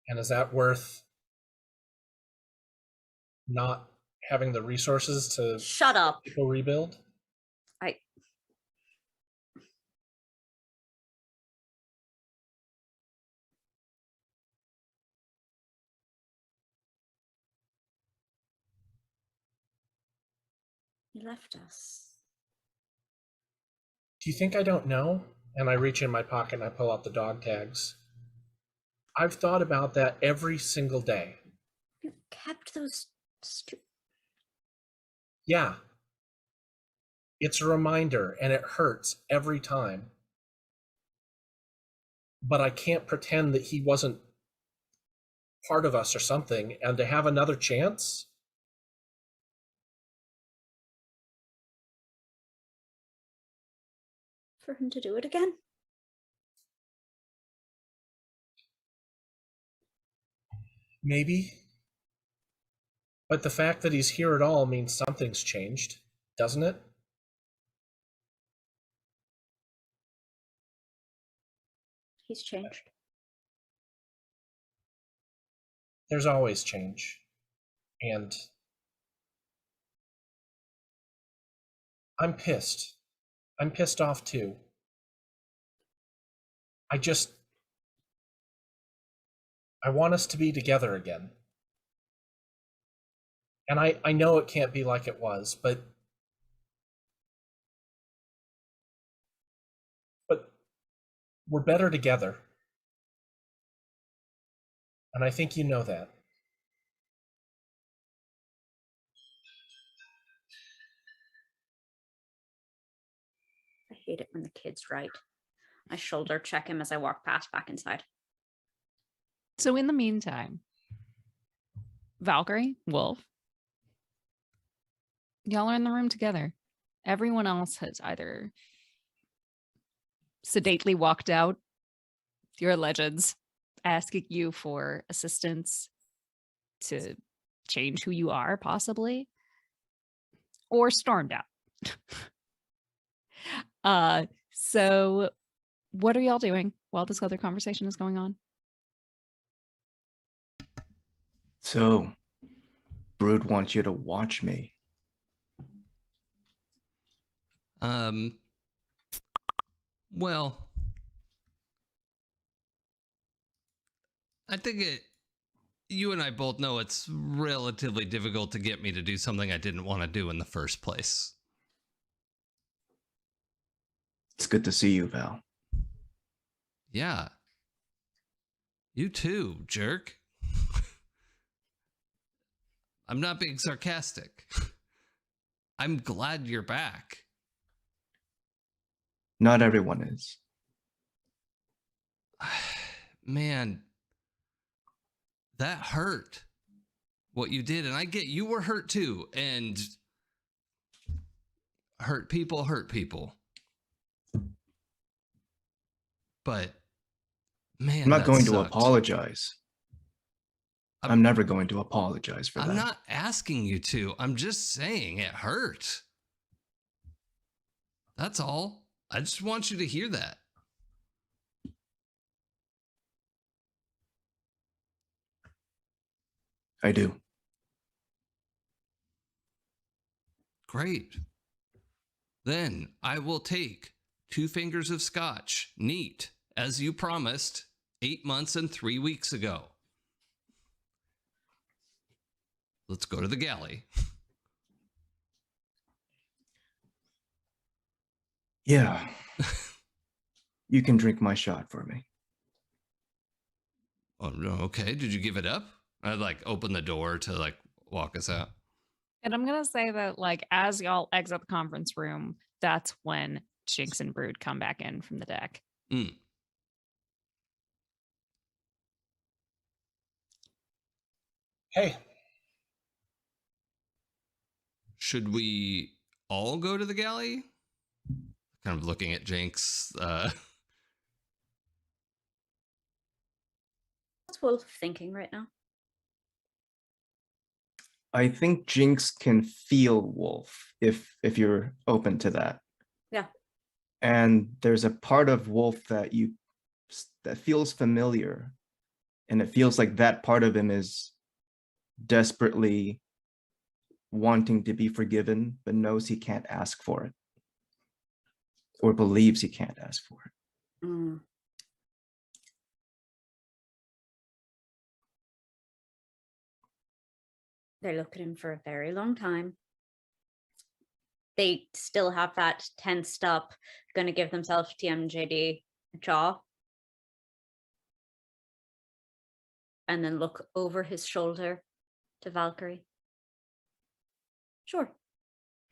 And is that worth not having the resources to Shut up. go rebuild? He left us. Do you think I don't know? And I reach in my pocket and I pull out the dog tags. I've thought about that every single day. You kept those Yeah. It's a reminder and it hurts every time. But I can't pretend that he wasn't part of us or something, and to have another chance. For him to do it again? Maybe. But the fact that he's here at all means something's changed, doesn't it? He's changed. There's always change. And I'm pissed. I'm pissed off too. I want us to be together again. And I know it can't be like it was, but we're better together. And I think you know that. I hate it when the kid's right. I shoulder check him as I walk past back inside. So in the meantime, Valkyrie, Wolf, y'all are in the room together. Everyone else has either sedately walked out, your legends, asking you for assistance to change who you are, possibly, or stormed out. So what are y'all doing while this other conversation is going on? So, Brood wants you to watch me. Well, I think you and I both know it's relatively difficult to get me to do something I didn't want to do in the first place. It's good to see you, Val. Yeah. You too, jerk. I'm not being sarcastic. I'm glad you're back. Not everyone is. Man, that hurt. What you did, and I get you were hurt too, and hurt people hurt people. But man, I'm not that going to sucked. apologize. I'm never going to apologize for that. I'm not asking you to. I'm just saying it hurt. That's all. I just want you to hear that. I do. Great. Then I will take 2 fingers of scotch, neat, as you promised 8 months and 3 weeks ago. Let's go to the galley. Yeah. You can drink my shot for me. Oh, no, okay. Did you give it up? I'd like open the door to like walk us out. And I'm gonna say that, like, as y'all exit the conference room, that's when Jinx and Brood come back in from the deck. Mm. Hey, Should we all go to the galley? Kind of looking at Jinx. What's Wolf thinking right now? I think Jinx can feel Wolf if you're open to that. Yeah. And there's a part of Wolf that feels familiar, and it feels like that part of him is desperately wanting to be forgiven, but knows he can't ask for it, or believes he can't ask for it. Mm. They look at him for a very long time. They still have that tensed up, gonna give themselves TMJD jaw. And then look over his shoulder to Valkyrie. Sure,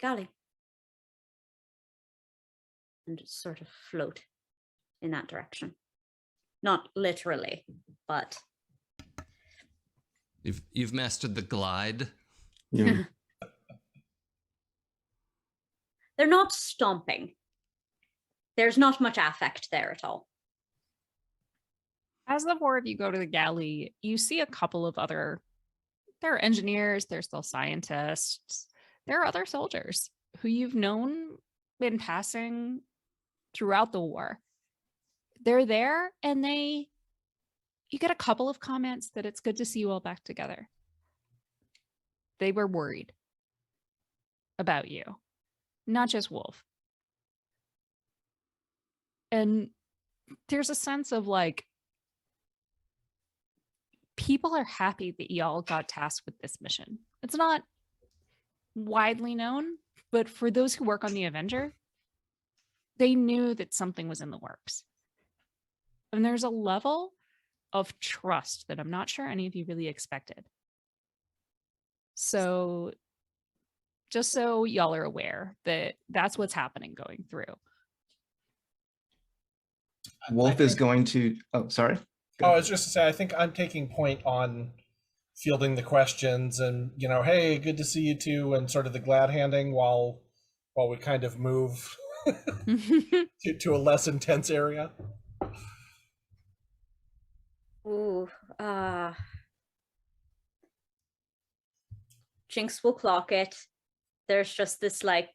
galley. And just sort of float in that direction. Not literally, but You've mastered the glide. Yeah. they're not stomping. There's not much affect there at all. As the 4 of you go to the galley, you see a couple of other, there are engineers, there's still scientists, there are other soldiers who you've known in passing throughout the war. They're there, and you get a couple of comments that it's good to see you all back together. They were worried about you, not just Wolf. And there's a sense of like, people are happy that y'all got tasked with this mission. It's not widely known, but for those who work on the Avenger, they knew that something was in the works. And there's a level of trust that I'm not sure any of you really expected. So just so y'all are aware that that's what's happening going through. Wolf is going to, oh, sorry. I was just to say, I think I'm taking point on fielding the questions and, you know, hey, good to see you too, and sort of the glad handing while we kind of move to a less intense area. Ooh, Jinx will clock it. There's just this, like,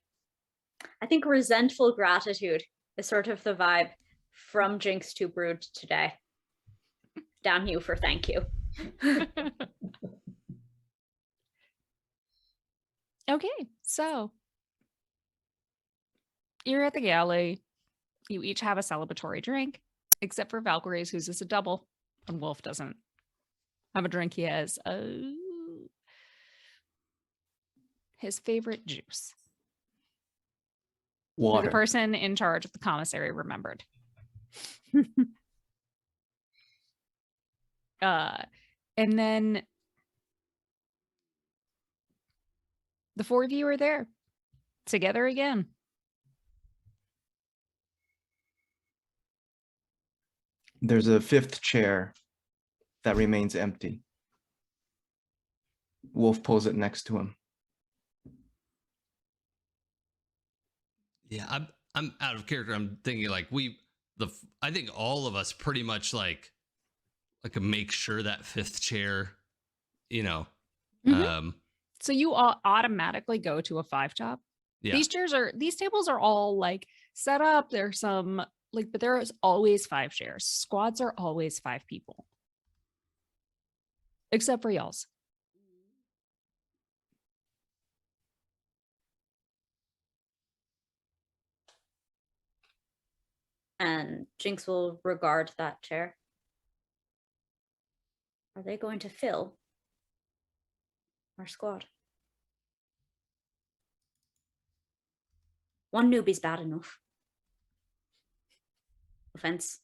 I think resentful gratitude is sort of the vibe from Jinx to Brood today. Damn you for thank you. Okay, so you're at the galley. You each have a celebratory drink, except for Valkyrie's, whose is a double, and Wolf doesn't have a drink. He has his favorite juice. Water. The person in charge of the commissary remembered. And then the 4 of you are there together again. There's a 5th chair that remains empty. Wolf pulls it next to him. Yeah, I'm out of character. I'm thinking like I think all of us pretty much like make sure that fifth chair, you know. Mhm. So you all automatically go to a 5-top. Yeah. These tables are all like set up. There's some like, but there is always 5 chairs. Squads are always 5 people. Except for y'all's. And Jinx will regard that chair. Are they going to fill our squad? One newbie's bad enough. Offense.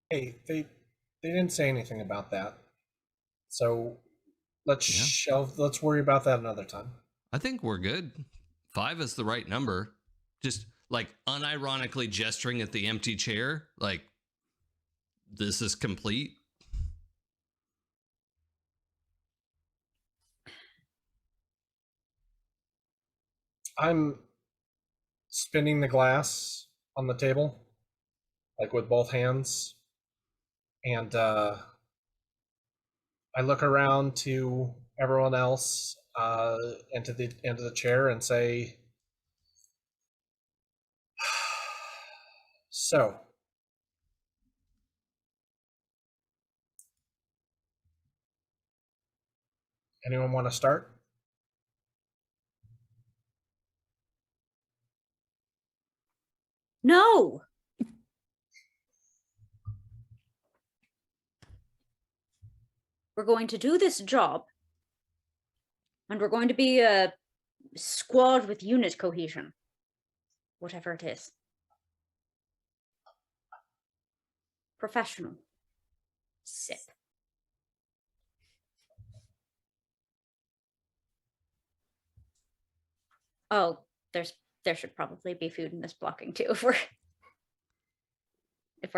Hey, they didn't say anything about that. So let's let's worry about that another time. I think we're good. 5 is the right number. Just like unironically gesturing at the empty chair, like this is complete. I'm spinning the glass on the table, like with both hands, and I look around to everyone else and to the chair and say, "So, anyone want to start?" No. We're going to do this job, and we're going to be a squad with unit cohesion. Whatever it is. Professional. Sip. Oh, there should probably be food in this blocking too if we're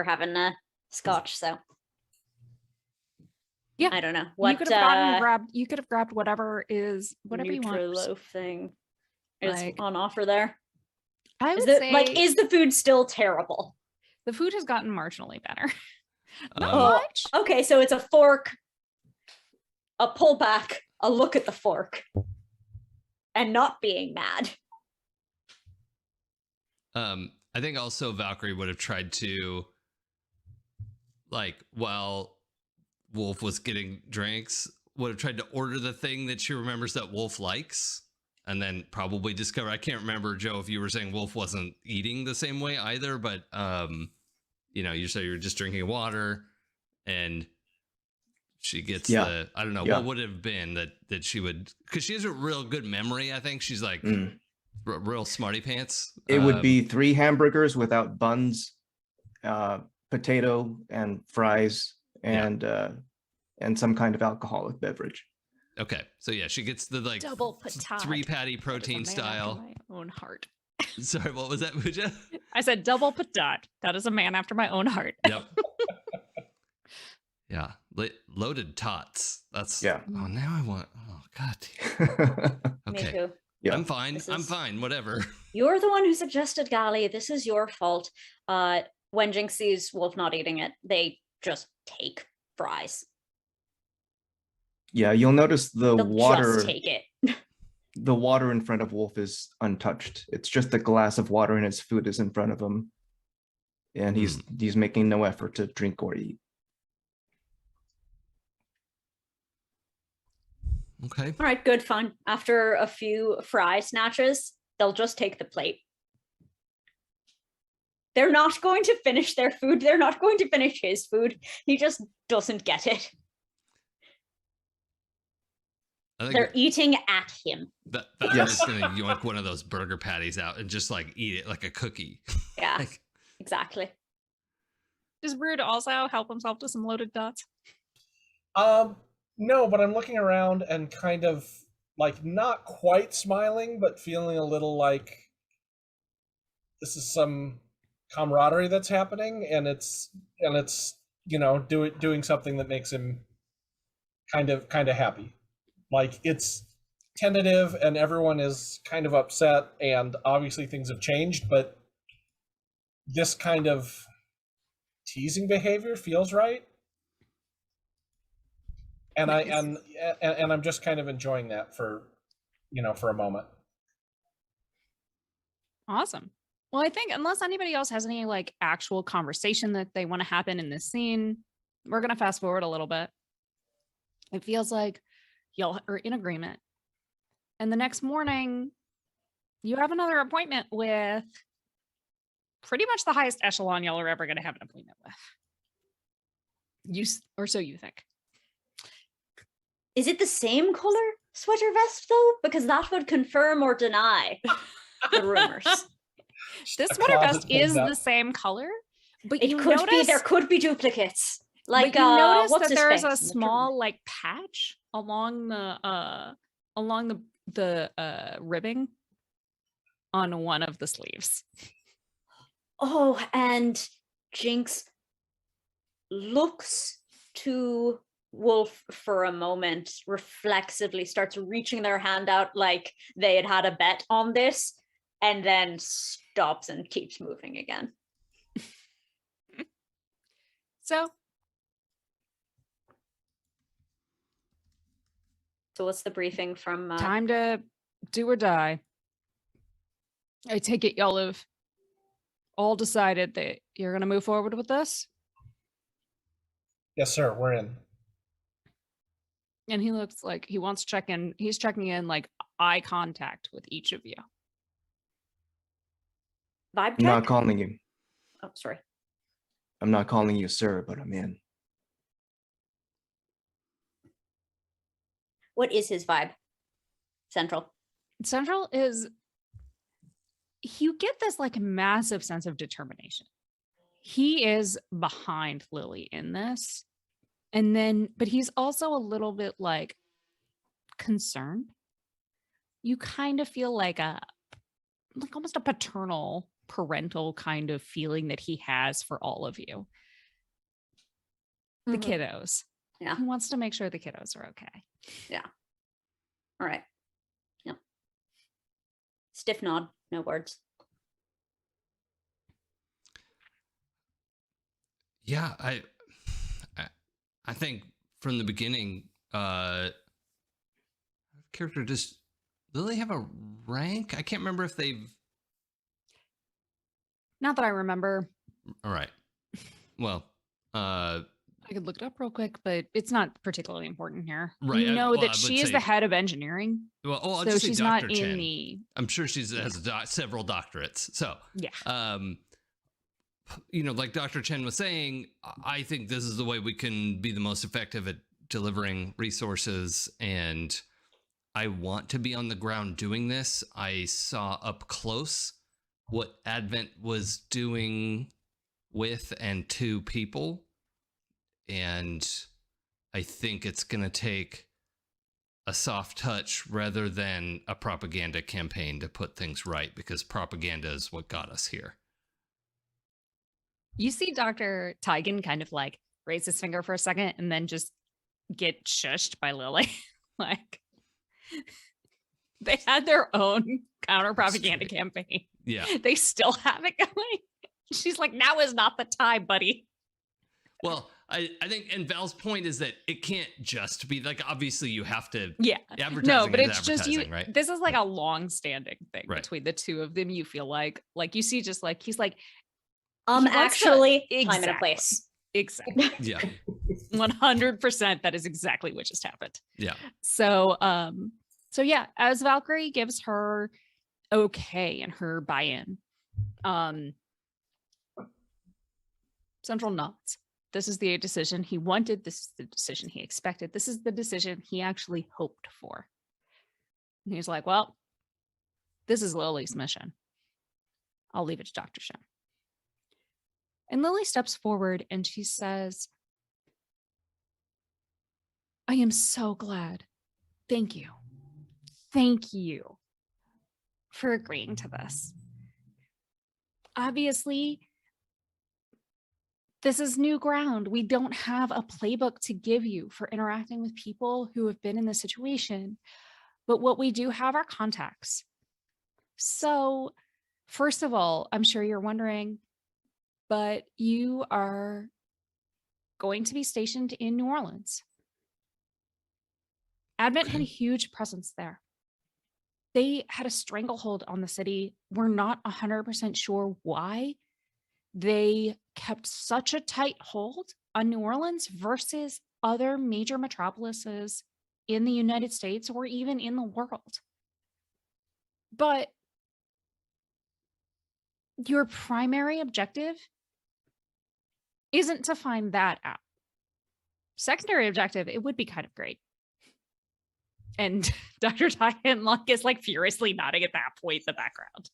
having a scotch. So Yeah, I don't know what you could have grabbed. You could have grabbed whatever you want. loaf thing is Like, on offer there. I would say is the food still terrible? the food has gotten marginally better. Not Um, much. Okay, so it's a fork, a pullback, a look at the fork, and not being mad. I think also Valkyrie would have tried to, like, while Wolf was getting drinks, would have tried to order the thing that she remembers that Wolf likes, and then probably discover. I can't remember, Joe, if you were saying Wolf wasn't eating the same way either, but you said you were just drinking water, and she gets I don't know what would have been that she would, because she has a real good memory. I think she's like real smarty pants. It would be 3 hamburgers without buns, potato and fries, and some kind of alcoholic beverage. Okay, so yeah, she gets the like double patat, 3 patty protein style. My own heart. Sorry, what was that, Pooja? I said double patat. That is a man after my own heart. Yep. Yeah, loaded tots. That's yeah. Oh, now I want. Oh God. Okay. Me too. Yeah. I'm fine. I'm fine. Whatever. You're the one who suggested Gali. This is your fault. When Jinx sees Wolf not eating it, they just take fries. Yeah, you'll notice They'll just take it. The water in front of Wolf is untouched. It's just a glass of water and his food is in front of him. And he's making no effort to drink or eat. Okay. All right, good, fun. After a few fry snatches, they'll just take the plate. They're not going to finish their food. They're not going to finish his food. He just doesn't get it. They're eating at him. That's just going to yoink one of those burger patties out and just like eat it like a cookie. Yeah, like, exactly. Does Rude also help himself to some loaded dots? No, but I'm looking around and kind of like not quite smiling, but feeling a little like this is some camaraderie that's happening, and it's doing something that makes him kind of happy. Like it's tentative and everyone is kind of upset, and obviously things have changed, but this kind of teasing behavior feels right. And Nice. and I'm just kind of enjoying that for a moment. Awesome. Well, I think unless anybody else has any like actual conversation that they want to happen in this scene, we're going to fast forward a little bit. It feels like y'all are in agreement. And the next morning, you have another appointment with pretty much the highest echelon y'all are ever going to have an appointment with. Or so you think. Is it the same color sweater vest though? Because that would confirm or deny the rumors. This A sweater closet vest full of is that. the same color, but It you could be. notice There could be duplicates. Like but you notice what's that his there's face? a in the small like patch along the ribbing on one of the sleeves. Oh, and Jinx looks to Wolf for a moment, reflexively starts reaching their hand out like they had a bet on this, and then stops and keeps moving again. So what's the briefing from time to do or die. I take it y'all have all decided that you're going to move forward with this? Yes, sir, we're in. And he looks like he wants to check in. He's checking in like eye contact with each of you. vibe I'm not check? calling you. Oh, sorry. I'm not calling you sir, but I'm in. What is his vibe? Central. Central is, you get this like massive sense of determination. He is behind Lily in this. And then, but he's also a little bit like concerned. You kind of feel like almost a parental kind of feeling that he has for all of you. The kiddos. Yeah. He wants to make sure the kiddos are okay. Yeah. All right. Yeah. Stiff nod, no words. Yeah, I think from the beginning, character, does Lily have a rank? I can't remember if they've. Not that I remember. All right. Well, I could look it up real quick, but it's not particularly important here. Right, You know well, I that would she is say- the head of engineering. well, I'll So just say she's Dr. not Chen. in the. I'm sure she's has several doctorates. So, Yeah. Like Dr. Chen was saying, I think this is the way we can be the most effective at delivering resources, and I want to be on the ground doing this. I saw up close what Advent was doing with and to people, and I think it's going to take a soft touch rather than a propaganda campaign to put things right, because propaganda is what got us here. You see Dr. Tigan kind of like raise his finger for a second and then just get shushed by Lily. Like they had their own counter propaganda campaign. Yeah. They still have it going. She's like, now is not the time, buddy. Well, I think, and Val's point is that it can't just be like, obviously you have to. Yeah. Advertising No, but is it's just you. advertising, right? This is like a long-standing thing Right. between the two of them. You feel like you see, just like he's like, he wants to- Actually, time and a Exactly. place. Exactly. Yeah. 100%. That is exactly what just happened. Yeah. So, yeah, as Valkyrie gives her okay and her buy-in, Central nods. This is the decision he wanted. This is the decision he expected. This is the decision he actually hoped for. And he's like, well, this is Lily's mission. I'll leave it to Dr. Shen. And Lily steps forward and she says, I am so glad. Thank you. Thank you for agreeing to this. Obviously, this is new ground. We don't have a playbook to give you for interacting with people who have been in this situation. but what we do have are contacts. So first of all, I'm sure you're wondering, but you are going to be stationed in New Orleans. Advent had a huge presence there. They had a stranglehold on the city. We're not 100% sure why they kept such a tight hold on New Orleans versus other major metropolises in the United States or even in the world. But your primary objective isn't to find that out. Secondary objective, it would be kind of great. And Dr. Tyan Luck is like furiously nodding at that point in the background.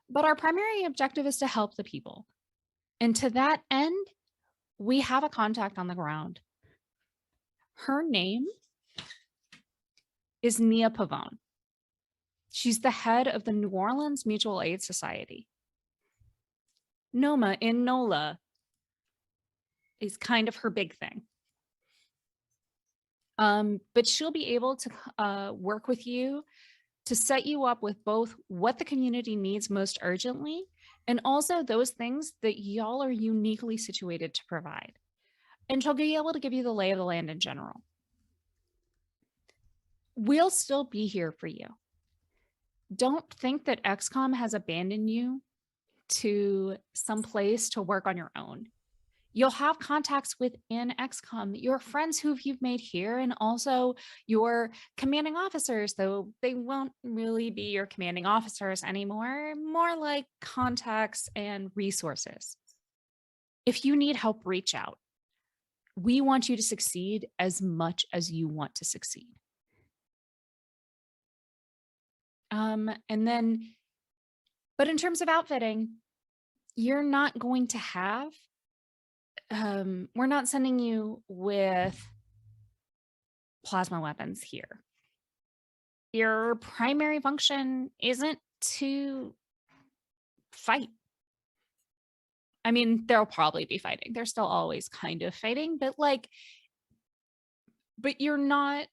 But our primary objective is to help the people. And to that end, we have a contact on the ground. Her name is Nia Pavone. She's the head of the New Orleans Mutual Aid Society. NOMA in NOLA is kind of her big thing. But she'll be able to work with you to set you up with both what the community needs most urgently and also those things that y'all are uniquely situated to provide. And she'll be able to give you the lay of the land in general. We'll still be here for you. Don't think that XCOM has abandoned you to some place to work on your own. You'll have contacts within XCOM, your friends who you've made here, and also your commanding officers, though they won't really be your commanding officers anymore, more like contacts and resources. If you need help, reach out. We want you to succeed as much as you want to succeed. But in terms of outfitting, you're not going to have we're not sending you with plasma weapons here. Your primary function isn't to fight. I mean, there'll probably be fighting. They're still always kind of fighting, but you're not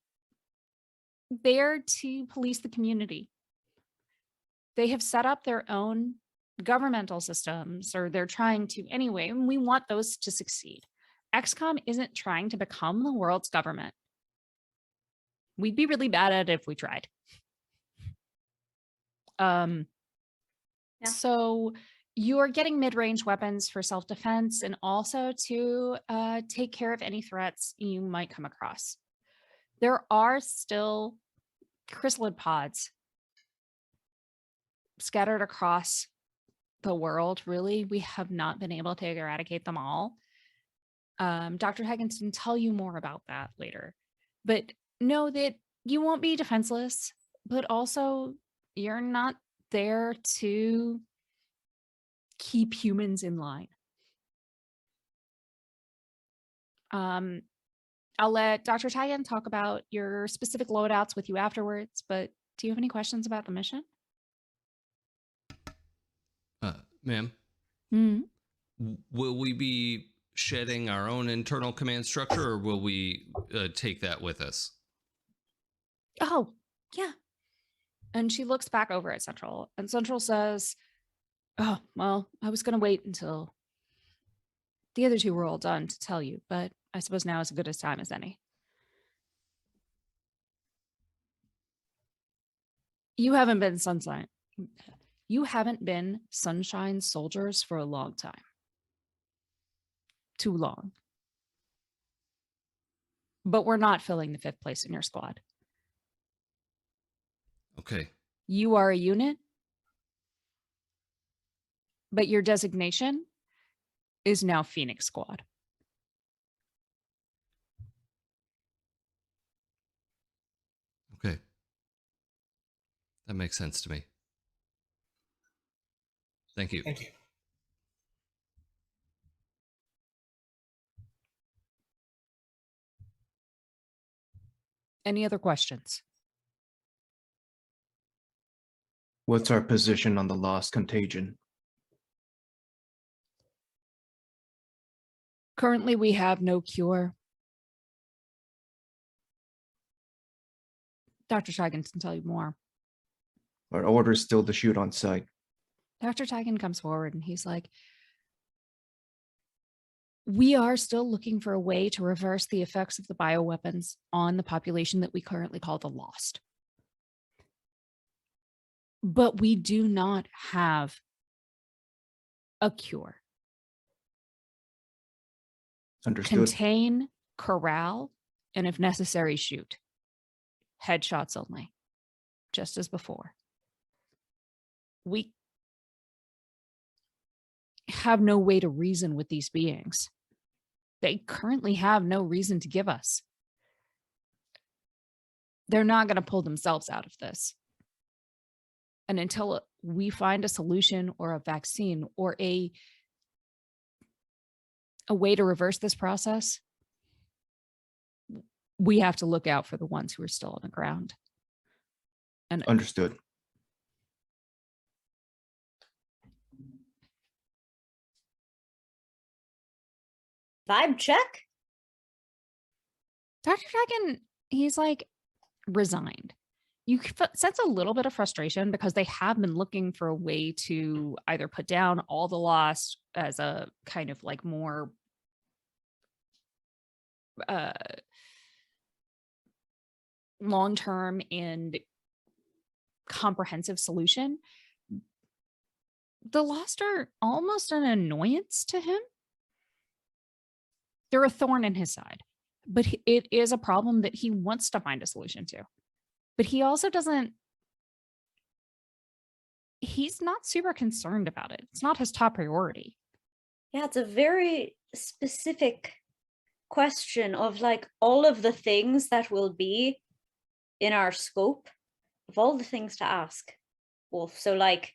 there to police the community. They have set up their own governmental systems, or they're trying to anyway, and we want those to succeed. XCOM isn't trying to become the world's government. We'd be really bad at it if we tried. So you're getting mid-range weapons for self-defense and also to take care of any threats you might come across. There are still chrysalid pods scattered across the world. Really, we have not been able to eradicate them all. Dr. Higgins can tell you more about that later, but know that you won't be defenseless, but also you're not there to keep humans in line. I'll let Dr. Tyan talk about your specific loadouts with you afterwards, but do you have any questions about the mission? Ma'am, will we be shedding our own internal command structure, or will we take that with us? Oh, yeah. And she looks back over at Central, and Central says, oh, well, I was going to wait until the other two were all done to tell you, but I suppose now is as good a time as any. You haven't been sunshine. You haven't been Sunshine soldiers for a long time. Too long. But we're not filling the 5th place in your squad. Okay. You are a unit, but your designation is now Phoenix Squad. Okay. That makes sense to me. Thank you. Thank you. Any other questions? What's our position on the lost contagion? Currently, we have no cure. Dr. Tigan can tell you more. Our order is still to shoot on sight. Dr. Tigan comes forward and he's like, we are still looking for a way to reverse the effects of the bioweapons on the population that we currently call the Lost. But we do not have a cure. Understood. Contain, corral, and if necessary, shoot. Headshots only, just as before. We have no way to reason with these beings. They currently have no reason to give us. They're not going to pull themselves out of this. And until we find a solution or a vaccine or a way to reverse this process, we have to look out for the ones who are still on the ground. And Understood. Vibe check? Dr. Dragon, he's like resigned. You sense a little bit of frustration because they have been looking for a way to either put down all the Lost as a kind of like more long-term and comprehensive solution. The Lost are almost an annoyance to him. They're a thorn in his side, but it is a problem that he wants to find a solution to. But he also he's not super concerned about it. It's not his top priority. Yeah, it's a very specific question of like all of the things that will be in our scope, of all the things to ask Wolf. So like,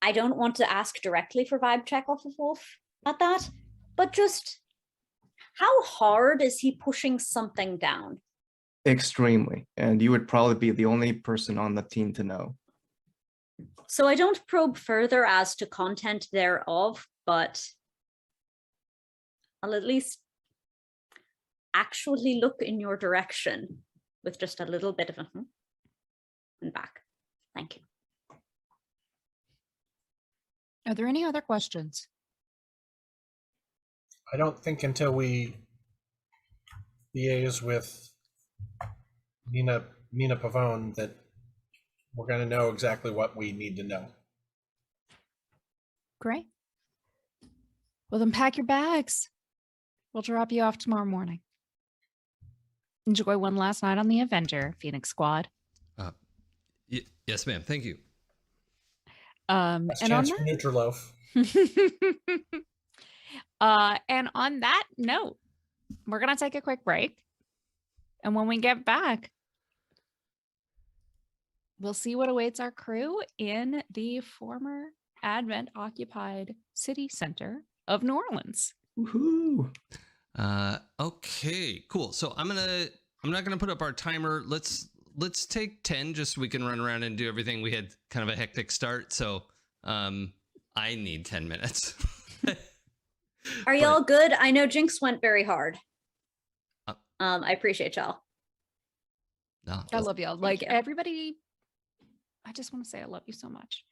I don't want to ask directly for vibe check off of Wolf at that, but just how hard is he pushing something down? Extremely. And you would probably be the only person on the team to know. So I don't probe further as to content thereof, but I'll at least actually look in your direction with just a little bit of a and back. Thank you. Are there any other questions? I don't think until we liaise with Nina Pavone that we're going to know exactly what we need to know. Great. Well, then pack your bags. We'll drop you off tomorrow morning. Enjoy one last night on the Avenger, Phoenix Squad. Yes, ma'am. Thank you. Last And chance on for Nutriloaf. and on that note, we're going to take a quick break. And when we get back, we'll see what awaits our crew in the former Advent occupied city center of New Orleans. Woohoo! Okay, cool. So I'm not gonna put up our timer. Let's take 10 just so we can run around and do everything. We had kind of a hectic start, so I need 10 minutes. Are y'all good? I know Jinx went very hard. I appreciate y'all. No, I love y'all. Like you. everybody, I just want to say I love you so much.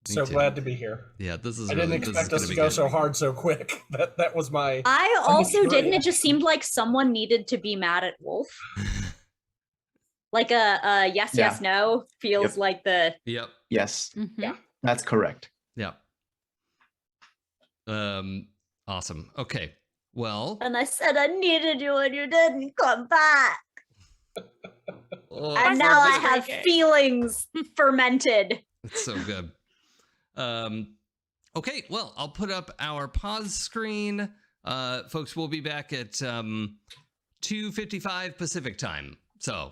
So too. glad to be here. Yeah, this is. I didn't expect us to go so hard so quick. That was my. I also sure, didn't. yeah. It just seemed like someone needed to be mad at Wolf. Like a yes, Yeah. yes, no feels Yep. like the. Yep. Yes, Yeah. that's correct. Yep. Awesome. Okay. Well. And I said I needed you and you didn't come back. Oh, And now I have feelings fermented. it's so good. Okay, well, I'll put up our pause screen. Folks, we'll be back at 2:55 Pacific time. So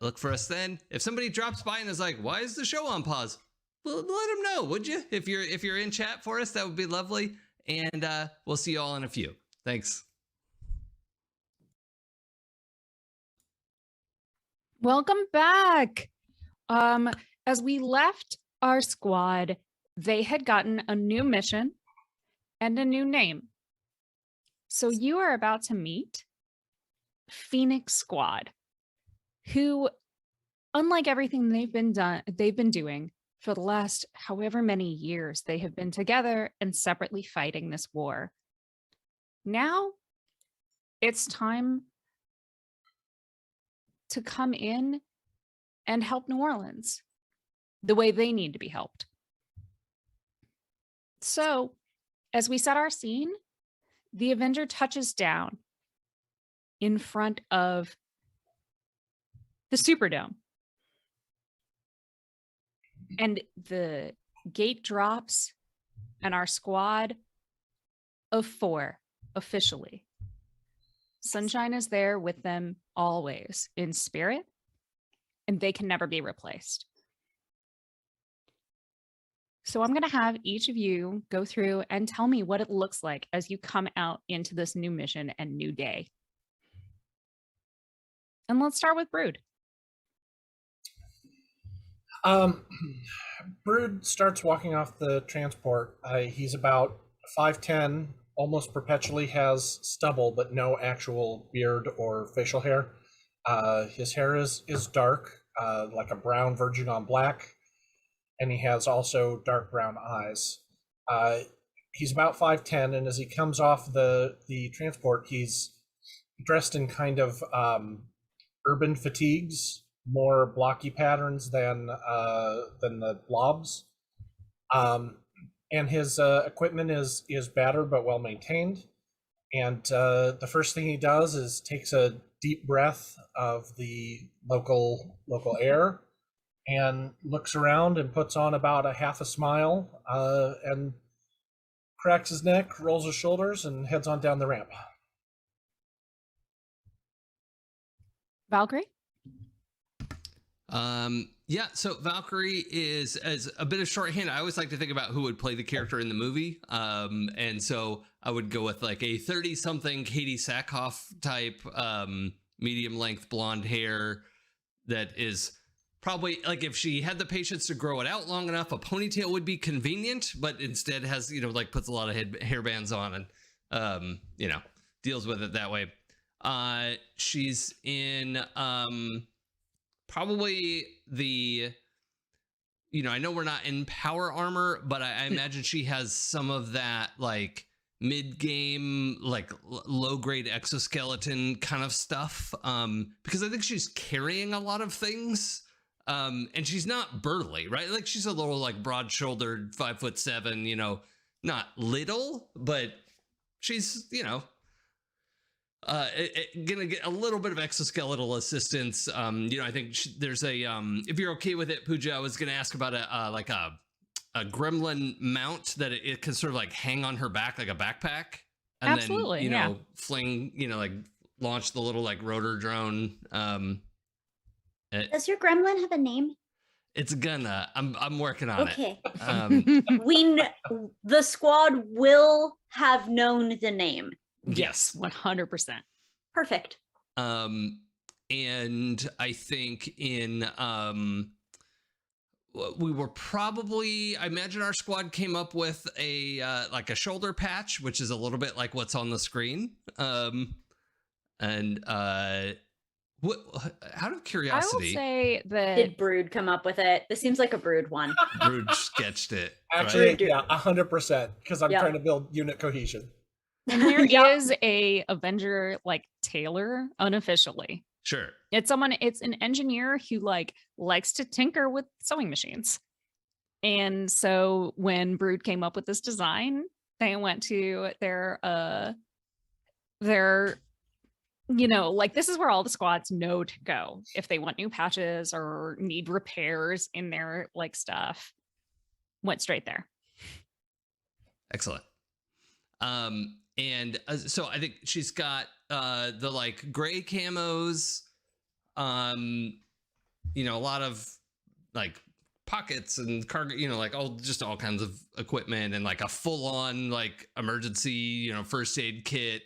look for us then. If somebody drops by and is like, "Why is the show on pause?" Well, let them know, would you? If you're in chat for us, that would be lovely. And we'll see you all in a few. Thanks. Welcome back. As we left our squad, they had gotten a new mission and a new name. So you are about to meet Phoenix Squad, who, unlike everything they've been doing for the last however many years they have been together and separately fighting this war. Now it's time to come in and help New Orleans the way they need to be helped. So, as we set our scene, the Avenger touches down in front of the Superdome. And the gate drops, and our squad of 4 officially. Sunshine is there with them always in spirit, and they can never be replaced. So I'm going to have each of you go through and tell me what it looks like as you come out into this new mission and new day. And let's start with Brood. Brood starts walking off the transport. He's about 5'10", almost perpetually has stubble, but no actual beard or facial hair. His hair is dark, like a brown verging on black, and he has also dark brown eyes. He's about 5'10", and as he comes off the transport, he's dressed in kind of urban fatigues, more blocky patterns than the blobs. And his equipment is battered but well maintained. And the first thing he does is takes a deep breath of the local air and looks around and puts on about a half a smile and cracks his neck, rolls his shoulders, and heads on down the ramp. Valkyrie? Yeah, so Valkyrie is as a bit of shorthand. I always like to think about who would play the character in the movie. And so I would go with like a 30-something Katie Sackhoff type, medium length blonde hair that is probably like, if she had the patience to grow it out long enough, a ponytail would be convenient, but instead has, like puts a lot of hair bands on and, deals with it that way. She's in, probably the, I know we're not in power armor, but I imagine she has some of that like mid-game, like low-grade exoskeleton kind of stuff, because I think she's carrying a lot of things, and she's not burly, right? Like she's a little like broad-shouldered, 5'7", not little, but she's, gonna get a little bit of exoskeletal assistance. I think there's a if you're okay with it, Pooja, I was gonna ask about a gremlin mount that it can sort of like hang on her back like a backpack, and Absolutely, then fling, like launch the little like rotor drone. Does your gremlin have a name? It's gonna. I'm working on it. Okay. The squad will have known the name. Yes, 100%. Perfect. And I think in we were probably, I imagine our squad came up with a like a shoulder patch, which is a little bit like what's on the screen. What, out of curiosity, I will say that did Brood come up with it? This seems like a Brood one. Brood sketched it. Actually, right? yeah, 100%, because I'm trying to build unit cohesion. And there is a Avenger like tailor unofficially. Sure. It's an engineer who likes to tinker with sewing machines. And so when Brood came up with this design, they went to their this is where all the squads know to go if they want new patches or need repairs in their stuff. Went straight there. Excellent. And so I think she's got the like gray camos, a lot of like pockets and cargo, like all kinds of equipment, and like a full on like emergency, first aid kit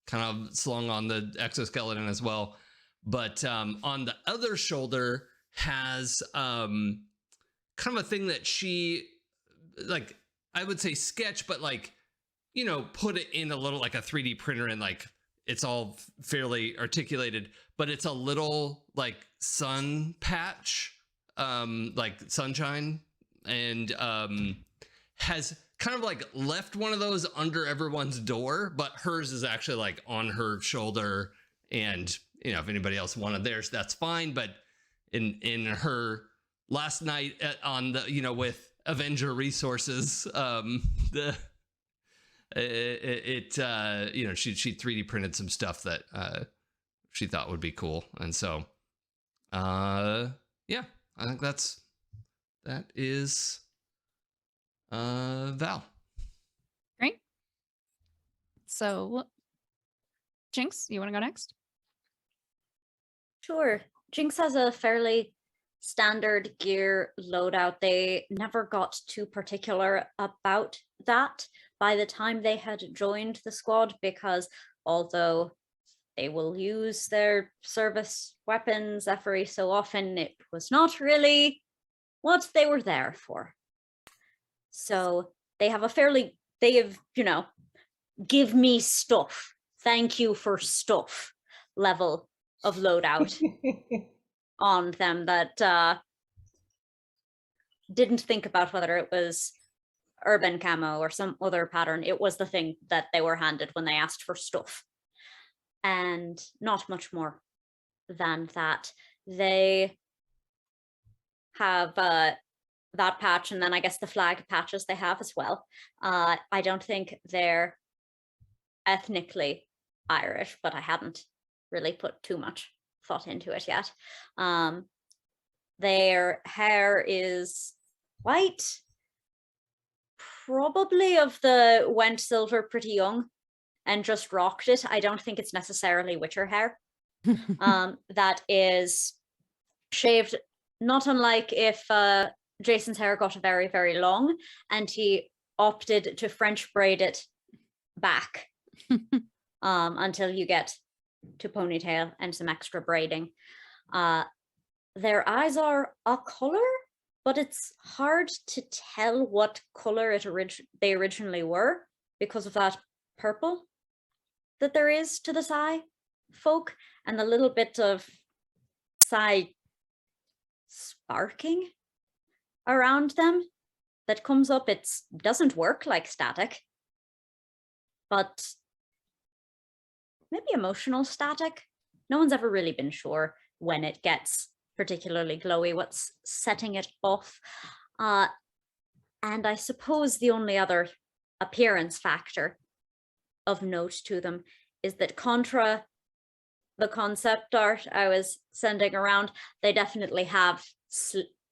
kind of slung on the exoskeleton as well. But on the other shoulder has kind of a thing that she, like, I would say sketch, but like, put it in a little like a 3D printer and like it's all fairly articulated, but it's a little like sun patch, like sunshine, and has kind of like left one of those under everyone's door, but hers is actually like on her shoulder. And if anybody else wanted theirs, that's fine. But in her last night on the with Avenger resources, she 3D printed some stuff that she thought would be cool, and so yeah, I think that is Val. Great. So, Jinx, you want to go next? Sure. Jinx has a fairly standard gear loadout. They never got too particular about that by the time they had joined the squad, because although they will use their service weapons every so often, it was not really what they were there for. So they have give me stuff, thank you for stuff level of loadout on them that didn't think about whether it was urban camo or some other pattern. It was the thing that they were handed when they asked for stuff, and not much more than that. They have that patch, and then I guess the flag patches they have as well. I don't think they're ethnically Irish, but I hadn't really put too much thought into it yet. Their hair is white, probably of the went silver pretty young and just rocked it. I don't think it's necessarily Witcher hair. That is shaved, not unlike if Jason's hair got very, very long and he opted to French braid it back until you get to ponytail and some extra braiding. Their eyes are a color, but it's hard to tell what color they originally were because of that purple that there is to the Psy folk and the little bit of Psy sparking around them that comes up. It doesn't work like static, but maybe emotional static. No one's ever really been sure when it gets particularly glowy, what's setting it off. And I suppose the only other appearance factor of note to them is that contra the concept art I was sending around, they definitely have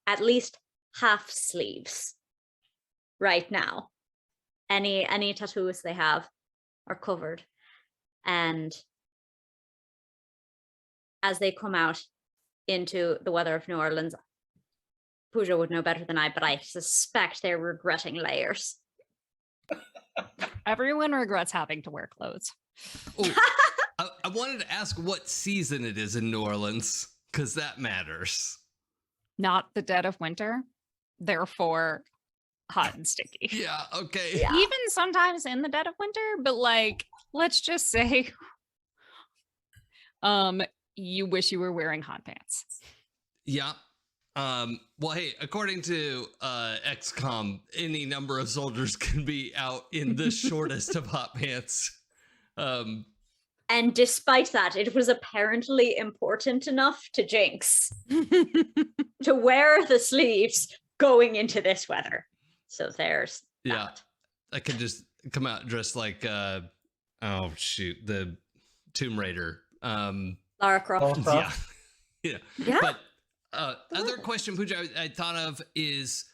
at least half sleeves right now. Any tattoos they have are covered. And as they come out into the weather of New Orleans, Pooja would know better than I, but I suspect they're regretting layers. Everyone regrets having to wear clothes. Oh, I wanted to ask what season it is in New Orleans, because that matters. Not the dead of winter, therefore hot and sticky. Yeah, okay. Yeah. Even sometimes in the dead of winter, but like, let's just say you wish you were wearing hot pants. Yeah. Well, hey, according to XCOM, any number of soldiers can be out in the shortest of hot pants. And despite that, it was apparently important enough to Jinx to wear the sleeves going into this weather. So there's that. I could just come out dressed like the Tomb Raider. Lara Croft. Yeah. But other question, Pooja, I thought of is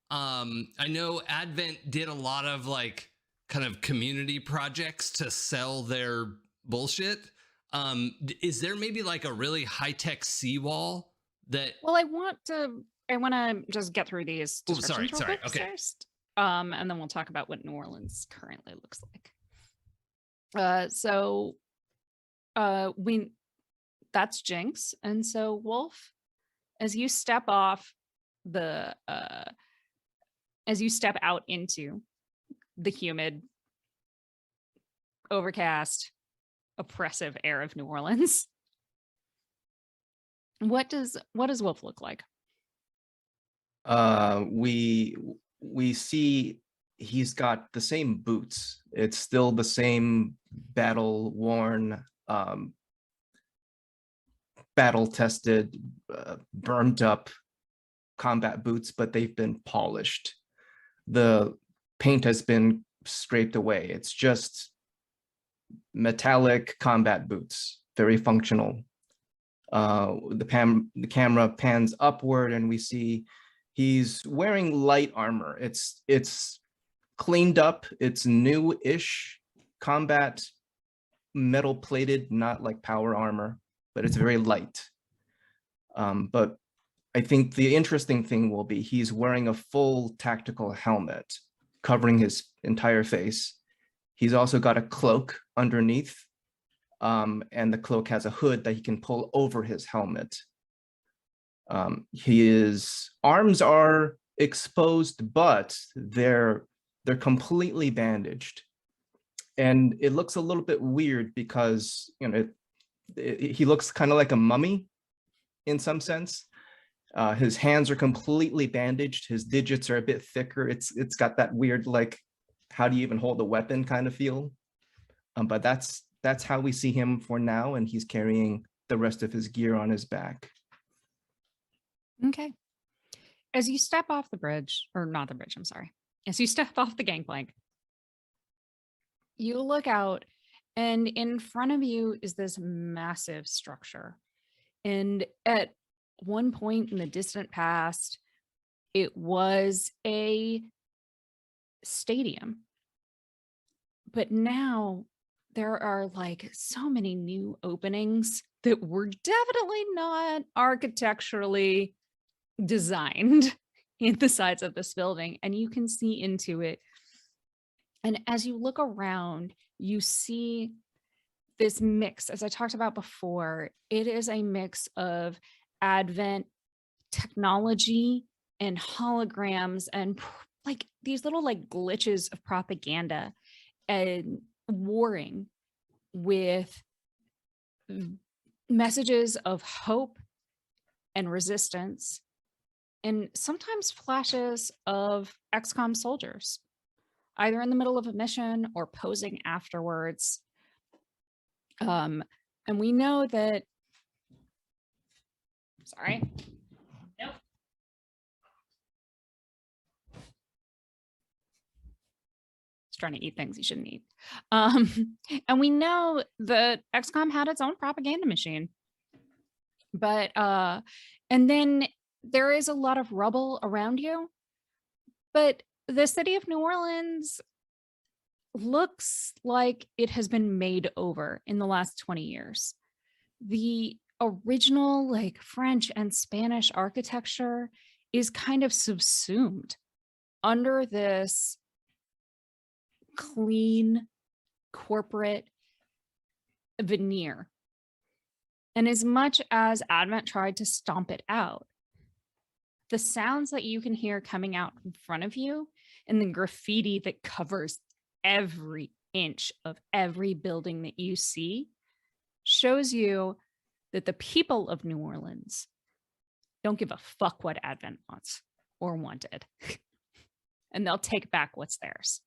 I know Advent did a lot of like kind of community projects to sell their bullshit. Is there maybe like a really high-tech seawall that? Well, I want to just get through these descriptions real quick Okay. first, and then we'll talk about what New Orleans currently looks like. That's Jinx, and so Wolf, as you step out into the humid, overcast, oppressive air of New Orleans. What does Wolf look like? We see he's got the same boots. It's still the same battle worn, battle tested, burnt up combat boots, but they've been polished. The paint has been scraped away. It's just metallic combat boots, very functional. The camera pans upward and we see he's wearing light armor. It's cleaned up. It's new-ish combat, metal plated, not like power armor, but it's very light. But I think the interesting thing will be he's wearing a full tactical helmet covering his entire face. He's also got a cloak underneath, and the cloak has a hood that he can pull over his helmet. His arms are exposed, but they're completely bandaged. And it looks a little bit weird because, you know, he looks kind of like a mummy in some sense. His hands are completely bandaged. His digits are a bit thicker. It's got that weird, like, how do you even hold a weapon kind of feel? But that's how we see him for now, and he's carrying the rest of his gear on his back. Okay. As you step off the bridge, or not the bridge, I'm sorry. As you step off the gangplank, you look out, and in front of you is this massive structure. And at one point in the distant past, it was a stadium. But now there are like so many new openings that were definitely not architecturally designed in the sides of this building, and you can see into it. And as you look around, you see this mix, as I talked about before, it is a mix of Advent technology and holograms and like these little like glitches of propaganda and warring with messages of hope and resistance, and sometimes flashes of XCOM soldiers, either in the middle of a mission or posing afterwards. And we know that, sorry. Nope. It's trying to eat things he shouldn't eat. And we know that XCOM had its own propaganda machine. But, and then there is a lot of rubble around you, but the city of New Orleans looks like it has been made over in the last 20 years. The original like French and Spanish architecture is kind of subsumed under this clean corporate veneer. And as much as Advent tried to stomp it out, the sounds that you can hear coming out in front of you and the graffiti that covers every inch of every building that you see shows you that the people of New Orleans don't give a fuck what Advent wants or wanted. And they'll take back what's theirs.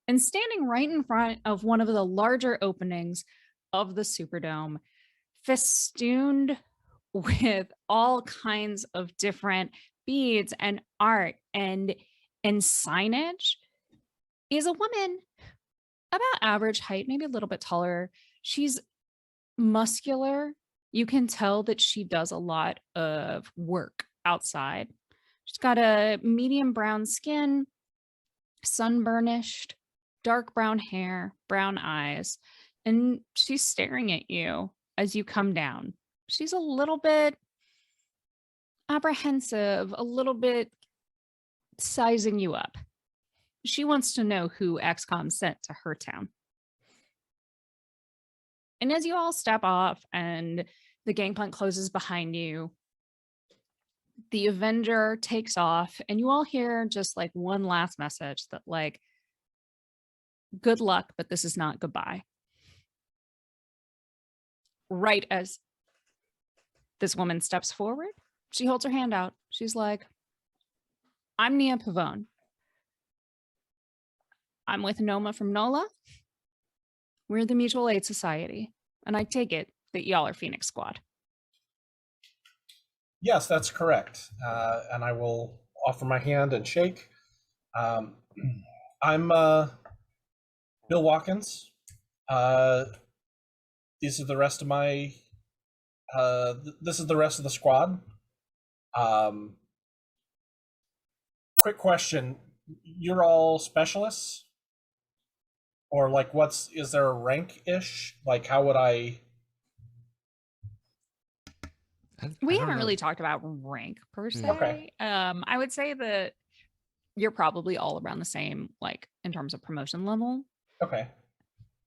And standing right in front of one of the larger openings of the Superdome, festooned with all kinds of different beads and art and signage, is a woman about average height, maybe a little bit taller. She's muscular. You can tell that she does a lot of work outside. She's got a medium brown skin, sunburnished, dark brown hair, brown eyes, and she's staring at you as you come down. She's a little bit apprehensive, a little bit sizing you up. She wants to know who XCOM sent to her town. And as you all step off and the gangplank closes behind you, the Avenger takes off, and you all hear just like one last message that like, good luck, but this is not goodbye. right as this woman steps forward, she holds her hand out. She's like, I'm Nia Pavone. I'm with Noma from NOLA. We're the Mutual Aid Society. And I take it that y'all are Phoenix Squad. Yes, that's correct. And I will offer my hand and shake. I'm Bill Watkins. These are the rest of my. This is the rest of the squad. Quick question: you're all specialists, or like, is there a rank-ish? Like, how would I? We don't haven't know. really talked about rank per se. Okay. I would say that you're probably all around the same, like in terms of promotion level. Okay.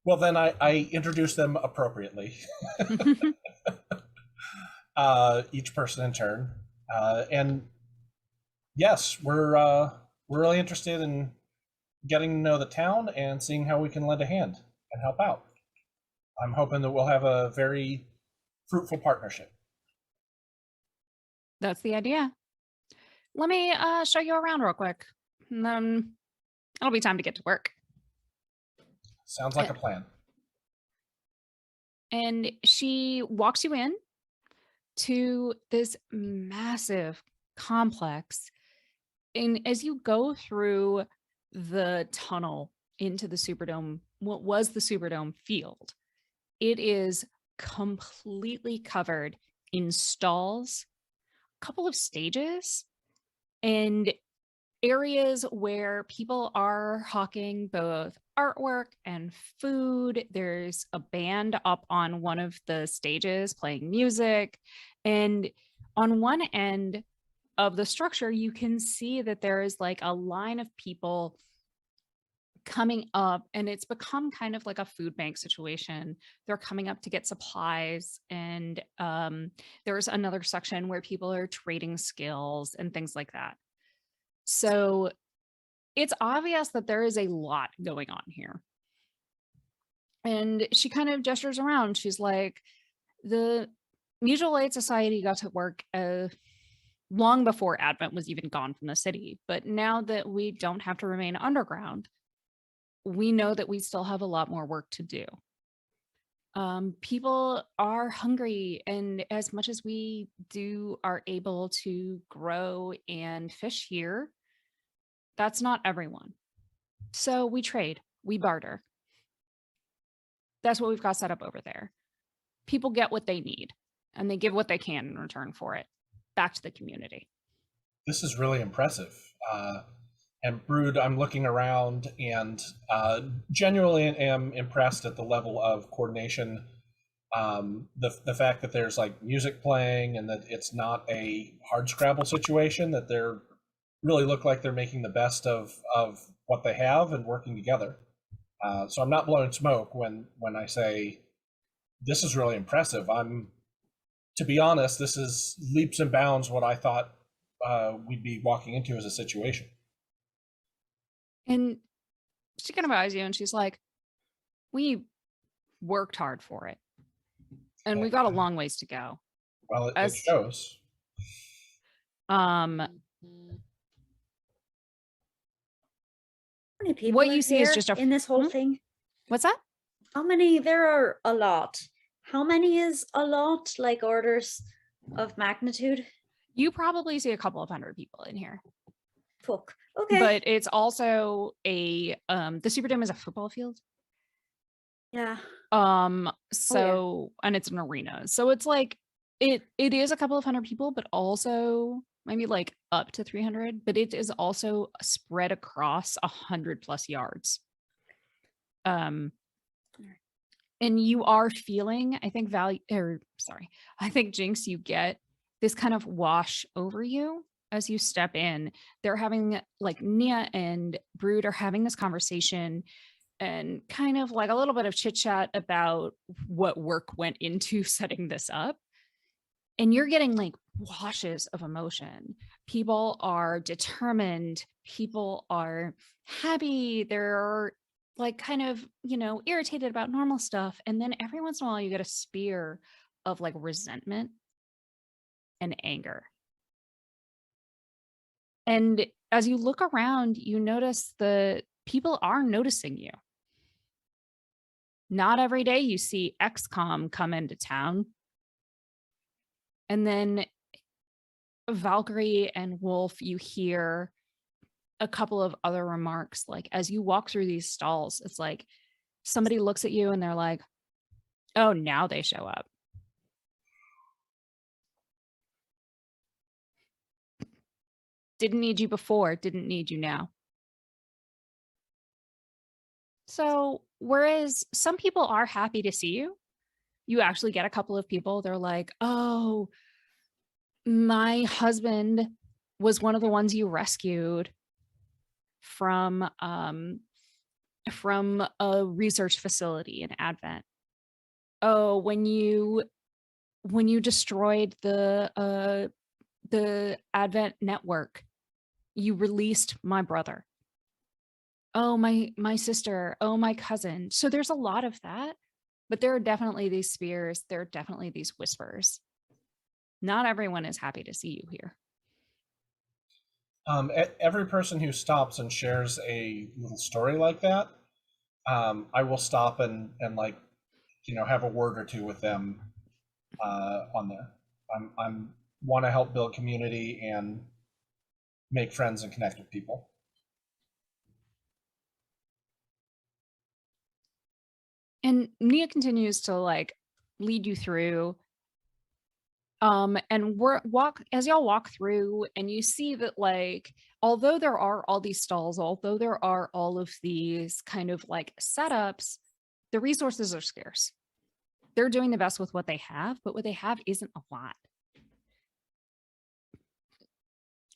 Well, then I introduce them appropriately. Each person in turn, and yes, we're really interested in getting to know the town and seeing how we can lend a hand and help out. I'm hoping that we'll have a very fruitful partnership. That's the idea. Let me show you around real quick. And then it'll be time to get to work. Sounds like a plan. And she walks you in to this massive complex. And as you go through the tunnel into the Superdome, what was the Superdome field, it is completely covered in stalls, a couple of stages, and areas where people are hawking both artwork and food. There's a band up on one of the stages playing music. And on one end of the structure, you can see that there is like a line of people coming up, and it's become kind of like a food bank situation. They're coming up to get supplies, and there's another section where people are trading skills and things like that. So it's obvious that there is a lot going on here. And she kind of gestures around. She's like, the Mutual Aid Society got to work long before Advent was even gone from the city. But now that we don't have to remain underground, we know that we still have a lot more work to do. People are hungry, and as much as we are able to grow and fish here, that's not everyone. So we trade, we barter. That's what we've got set up over there. People get what they need, and they give what they can in return for it back to the community. This is really impressive. And Brood, I'm looking around and genuinely am impressed at the level of coordination. The fact that there's like music playing and that it's not a hard scrabble situation, that they're really look like they're making the best of what they have and working together. So I'm not blowing smoke when I say this is really impressive. To be honest, this is leaps and bounds what I thought we'd be walking into as a situation. And she kind of eyes you and she's like, we worked hard for it. And we've got a long ways to go. Well, it shows. How many people What are you see is here just in this whole thing? What's that? How many? There are a lot. How many is a lot? Like orders of magnitude? You probably see a couple of hundred people in here. Fuck. Okay. But it's also the Superdome is a football field. Yeah. And it's an arena. So it's like it is a couple of hundred people, but also maybe like up to 300, but it is also spread across 100+ yards. And you are feeling, I think I think Jinx, you get this kind of wash over you as you step in. They're having, like, Nia and Brood are having this conversation and kind of like a little bit of chit chat about what work went into setting this up. And you're getting like washes of emotion. People are determined. People are happy. There are like kind of, irritated about normal stuff. And then every once in a while you get a spear of like resentment and anger. And as you look around, you notice the people are noticing you. Not every day you see XCOM come into town. And then Valkyrie and Wolf, you hear a couple of other remarks. Like as you walk through these stalls, it's like somebody looks at you and they're like, oh, now they show up. Didn't need you before, didn't need you now. So whereas some people are happy to see you, you actually get a couple of people, they're like, oh, my husband was one of the ones you rescued from a research facility in Advent. Oh, when you destroyed the Advent network, you released my brother. Oh, my sister. Oh, my cousin. So there's a lot of that, but there are definitely these spears. There are definitely these whispers. Not everyone is happy to see you here. Every person who stops and shares a little story like that, I will stop and like, have a word or two with them on there. I'm want to help build community and make friends and connect with people. And Nia continues to like lead you through. And as y'all walk through and you see that like, although there are all these stalls, although there are all of these kind of like setups, the resources are scarce. They're doing the best with what they have, but what they have isn't a lot.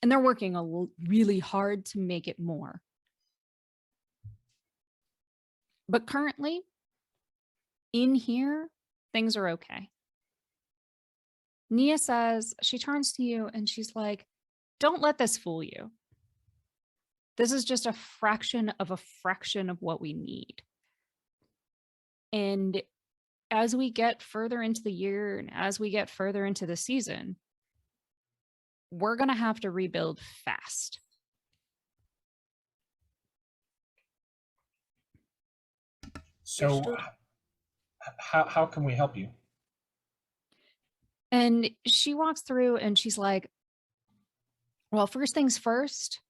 And they're working really hard to make it more. But currently, in here, things are okay. Nia says, she turns to you and she's like, don't let this fool you. This is just a fraction of what we need. And as we get further into the year and as we get further into the season, we're going to have to rebuild fast. So how can we help you? And she walks through and she's like, well, first things first,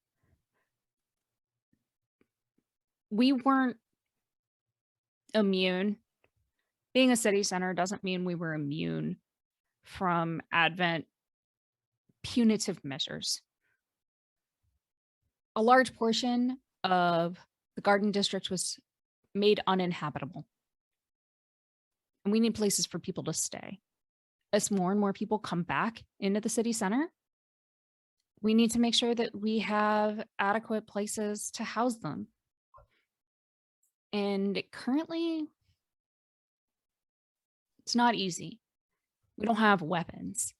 we weren't immune. Being a city center doesn't mean we were immune from Advent punitive measures. A large portion of the Garden District was made uninhabitable. And we need places for people to stay. As more and more people come back into the city center, we need to make sure that we have adequate places to house them. And currently, it's not easy. We don't have weapons.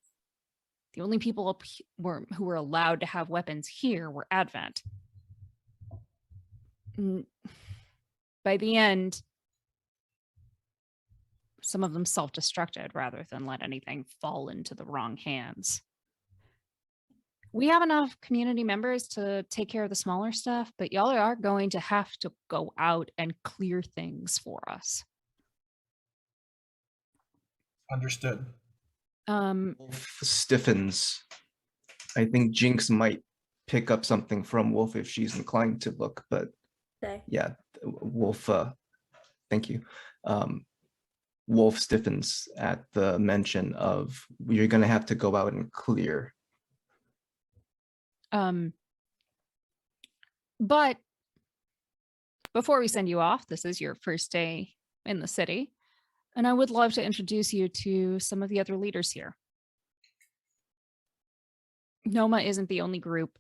The only people who were allowed to have weapons here were Advent. And by the end, some of them self-destructed rather than let anything fall into the wrong hands. We have enough community members to take care of the smaller stuff, but y'all are going to have to go out and clear things for us. Understood. Wolf stiffens. I think Jinx might pick up something from Wolf if she's inclined to look, but Okay. yeah, Wolf, thank you. Wolf stiffens at the mention of you're going to have to go out and clear. But before we send you off, this is your first day in the city, and I would love to introduce you to some of the other leaders here. Noma isn't the only group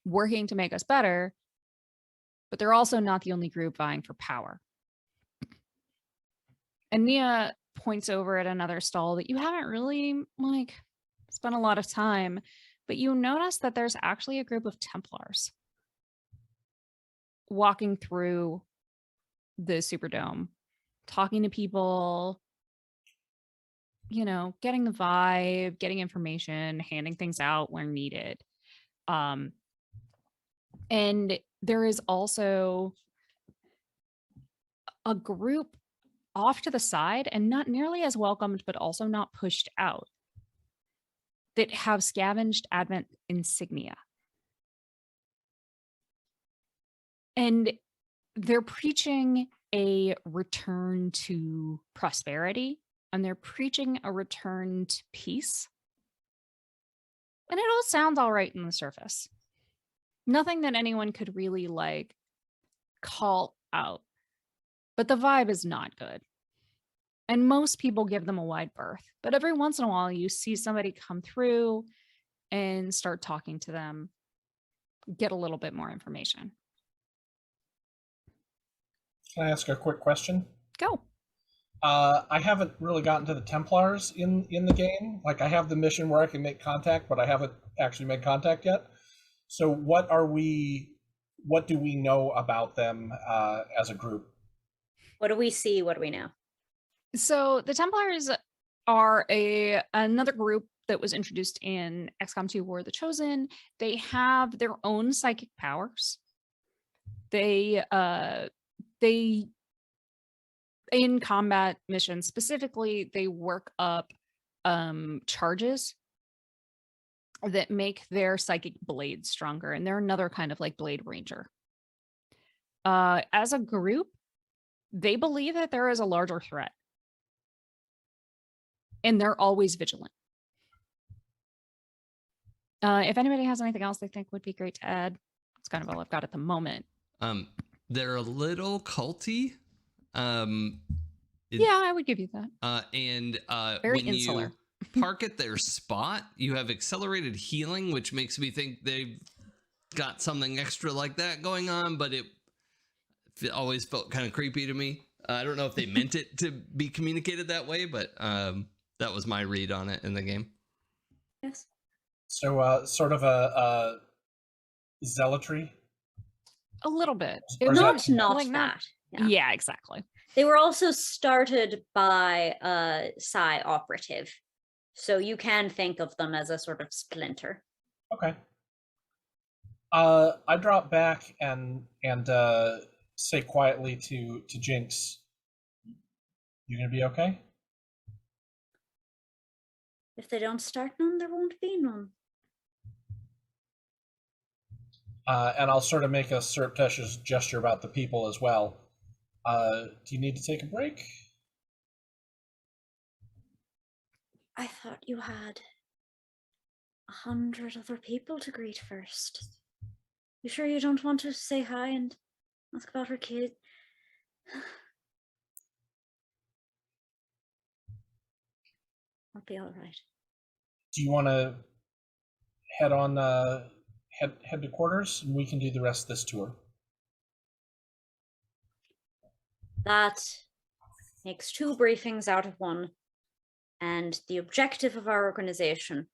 working to make us better, but they're also not the only group vying for power. And Nia points over at another stall that you haven't really spent a lot of time, but you notice that there's actually a group of Templars walking through the Superdome, talking to people, you know, getting the vibe, getting information, handing things out where needed. And there is also a group off to the side and not nearly as welcomed, but also not pushed out, that have scavenged Advent insignia. And they're preaching a return to prosperity, and they're preaching a return to peace. And it all sounds all right on the surface. Nothing that anyone could really like call out. But the vibe is not good. And most people give them a wide berth. But every once in a while, you see somebody come through and start talking to them, get a little bit more information. Can I ask a quick question? Go. I haven't really gotten to the Templars in the game. Like, I have the mission where I can make contact, but I haven't actually made contact yet. So what do we know about them as a group? What do we see? What do we know? So the Templars are another group that was introduced in XCOM 2 War of the Chosen. They have their own psychic powers. They in combat missions specifically, they work up charges that make their psychic blades stronger, and they're another kind of like blade ranger. As a group, they believe that there is a larger threat, and they're always vigilant. If anybody has anything else they think would be great to add, it's kind of all I've got at the moment. They're a little culty. Yeah, I would give you that. And Very when insular. you park at their spot, you have accelerated healing, which makes me think they've got something extra like that going on, but it always felt kind of creepy to me. I don't know if they meant it to be communicated that way, but that was my read on it in the game. Yes. So sort of a zealotry? A little bit. Or is Not that- not like that. Yeah. Yeah, exactly. They were also started by a Psi operative. So you can think of them as a sort of splinter. Okay. I drop back and say quietly to Jinx, "You gonna be okay?" If they don't start none, there won't be none. And I'll sort of make a surreptitious gesture about the people as well. Do you need to take a break? I thought you had 100 other people to greet first. You sure you don't want to say hi and ask about her kid? I'll be all right. Do you want to head on head to quarters, and we can do the rest of this tour? That makes 2 briefings out of 1. And the objective of our organization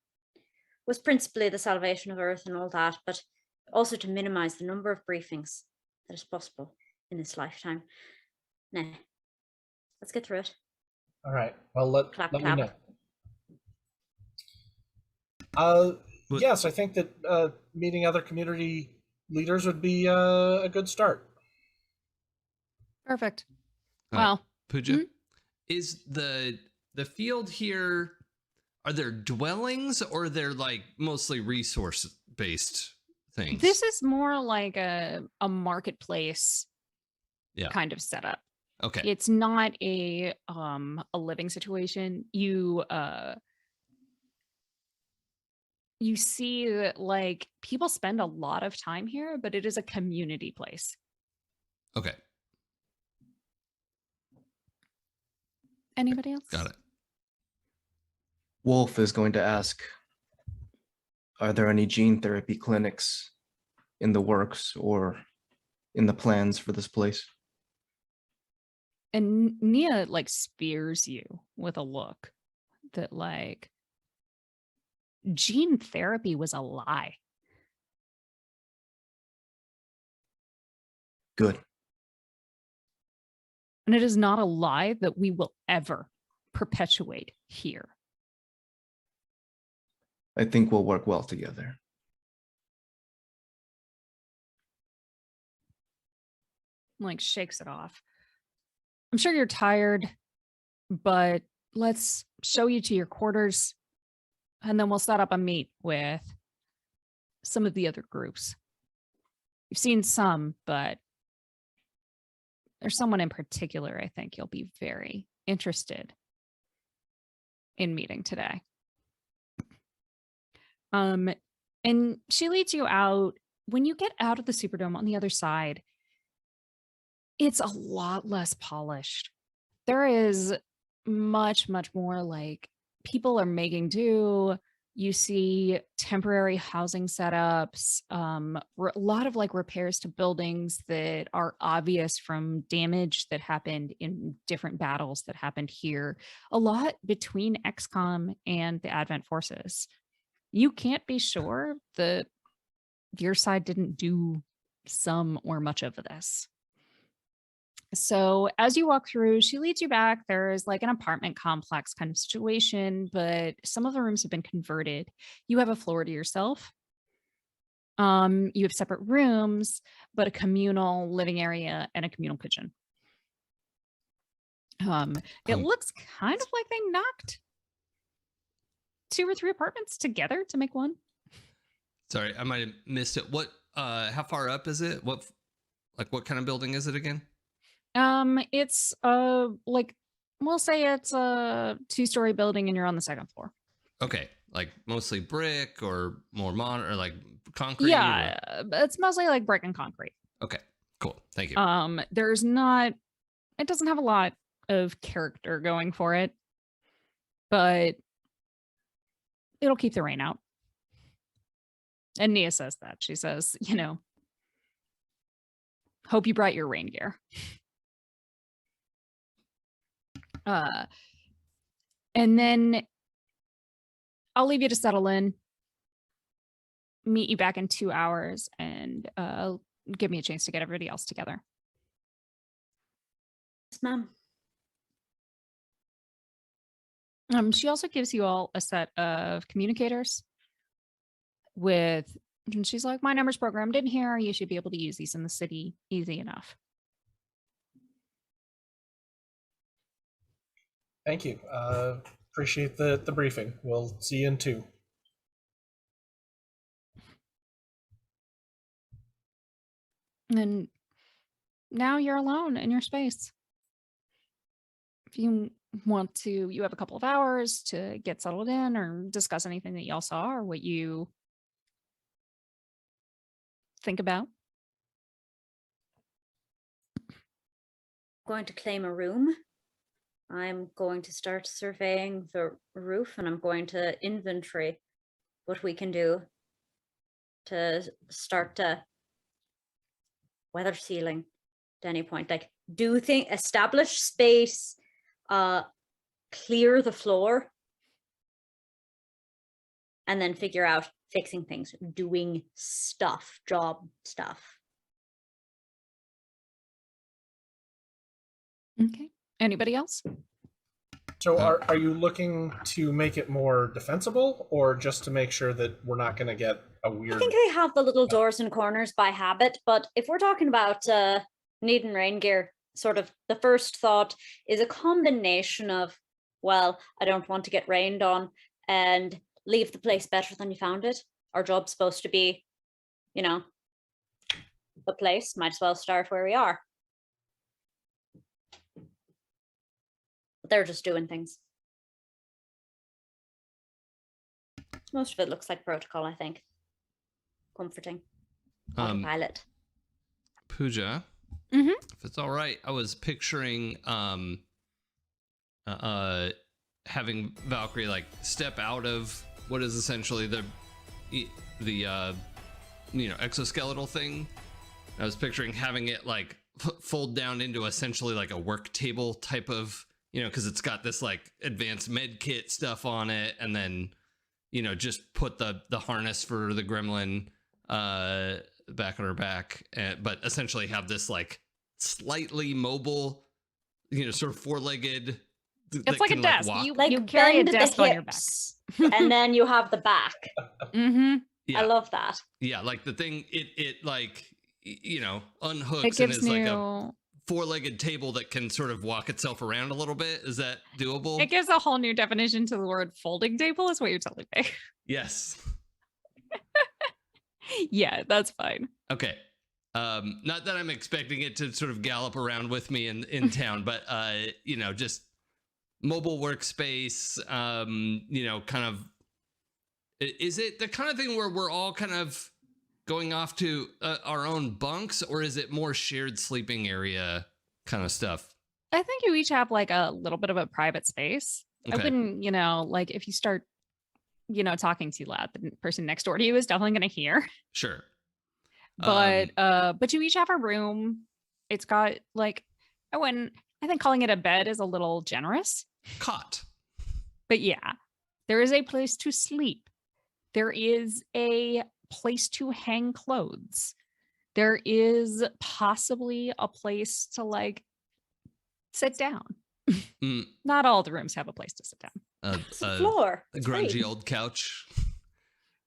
was principally the salvation of Earth and all that, but also to minimize the number of briefings that is possible in this lifetime. Nah, let's get through it. All right. Well, let Clap, me clap. know. Yes, I think that meeting other community leaders would be a good start. Perfect. Well, Pooja, is the field here, are there dwellings or they're like mostly resource based things? this is more like a marketplace kind of setup. Okay. It's not a living situation. You see that like people spend a lot of time here, but it is a community place. Okay. Anybody else? Got it. Wolf is going to ask, are there any gene therapy clinics in the works or in the plans for this place? And Nia like spears you with a look that like gene therapy was a lie. Good. And it is not a lie that we will ever perpetuate here. I think we'll work well together. Like shakes it off. I'm sure you're tired, but let's show you to your quarters and then we'll set up a meet with some of the other groups. You've seen some, but there's someone in particular I think you'll be very interested in meeting today. And she leads you out. When you get out of the Superdome on the other side, it's a lot less polished. There is much, much more like people are making do. You see temporary housing setups, a lot of like repairs to buildings that are obvious from damage that happened in different battles that happened here. A lot between XCOM and the Advent forces. You can't be sure that your side didn't do some or much of this. So as you walk through, she leads you back. There is like an apartment complex kind of situation, but some of the rooms have been converted. You have a floor to yourself. You have separate rooms, but a communal living area and a communal kitchen. It looks kind of like they knocked 2 or 3 apartments together to make one. Sorry, I might have missed it. What? How far up is it? What kind of building is it again? It's like we'll say it's a 2-story building and you're on the 2nd floor. Okay, like mostly brick or more modern or like concrete? Yeah, it's mostly like brick and concrete. Okay, cool. Thank you. There's not, it doesn't have a lot of character going for it, but it'll keep the rain out. And Nia says that. She says, you know, hope you brought your rain gear. And then I'll leave you to settle in, meet you back in 2 hours, and give me a chance to get everybody else together. Yes, ma'am. She also gives you all a set of communicators with, and she's like, my number's programmed in here. You should be able to use these in the city easy enough. Thank you. Appreciate the briefing. We'll see you in 2. And now you're alone in your space. If you want to, you have a couple of hours to get settled in or discuss anything that y'all saw or what you think about. Going to claim a room. I'm going to start surveying the roof and I'm going to inventory what we can do to start to weather sealing at any point. Like establish space, clear the floor, and then figure out fixing things, doing stuff, job stuff. Okay. Anybody else? So are you looking to make it more defensible or just to make sure that we're not going to get a weird... I think they have the little doors and corners by habit, but if we're talking about needing rain gear, sort of the first thought is a combination of, well, I don't want to get rained on and leave the place better than you found it. Our job's supposed to be, you know, the place, might as well start where we are. They're just doing things. Most of it looks like protocol, I think. Comforting. Pilot. Pooja, Mm-hmm. if it's all right, I was picturing having Valkyrie like step out of what is essentially the exoskeletal thing. I was picturing having it like fold down into essentially like a work table type of, because it's got this like advanced med kit stuff on it, and then just put the harness for the gremlin back on her back, but essentially have this like slightly mobile, sort of four-legged. It's like a desk. walk. You carry a bend the desk on your back. hips, and then you have the back. Mm-hmm. Yeah. I love that. Yeah, like the thing, it like unhooks It and gives is like a new. four-legged table that can sort of walk itself around a little bit. Is that doable? It gives a whole new definition to the word folding table. Is what you're telling me. Yes. Yeah, that's fine. Okay. Not that I'm expecting it to sort of gallop around with me in town, but just mobile workspace. Kind of. Is it the kind of thing where we're all kind of going off to our own bunks, or is it more shared sleeping area kind of stuff? I think you each have like a little bit of a private space. Okay. I wouldn't, like if you start, talking too loud, the person next door to you is definitely going to hear. Sure. But you each have a room. It's got like, I think calling it a bed is a little generous. Cot. But yeah, there is a place to sleep. There is a place to hang clothes. There is possibly a place to like sit down. Mm. Not all the rooms have a place to sit down. It's the floor. A It's grungy great. old couch.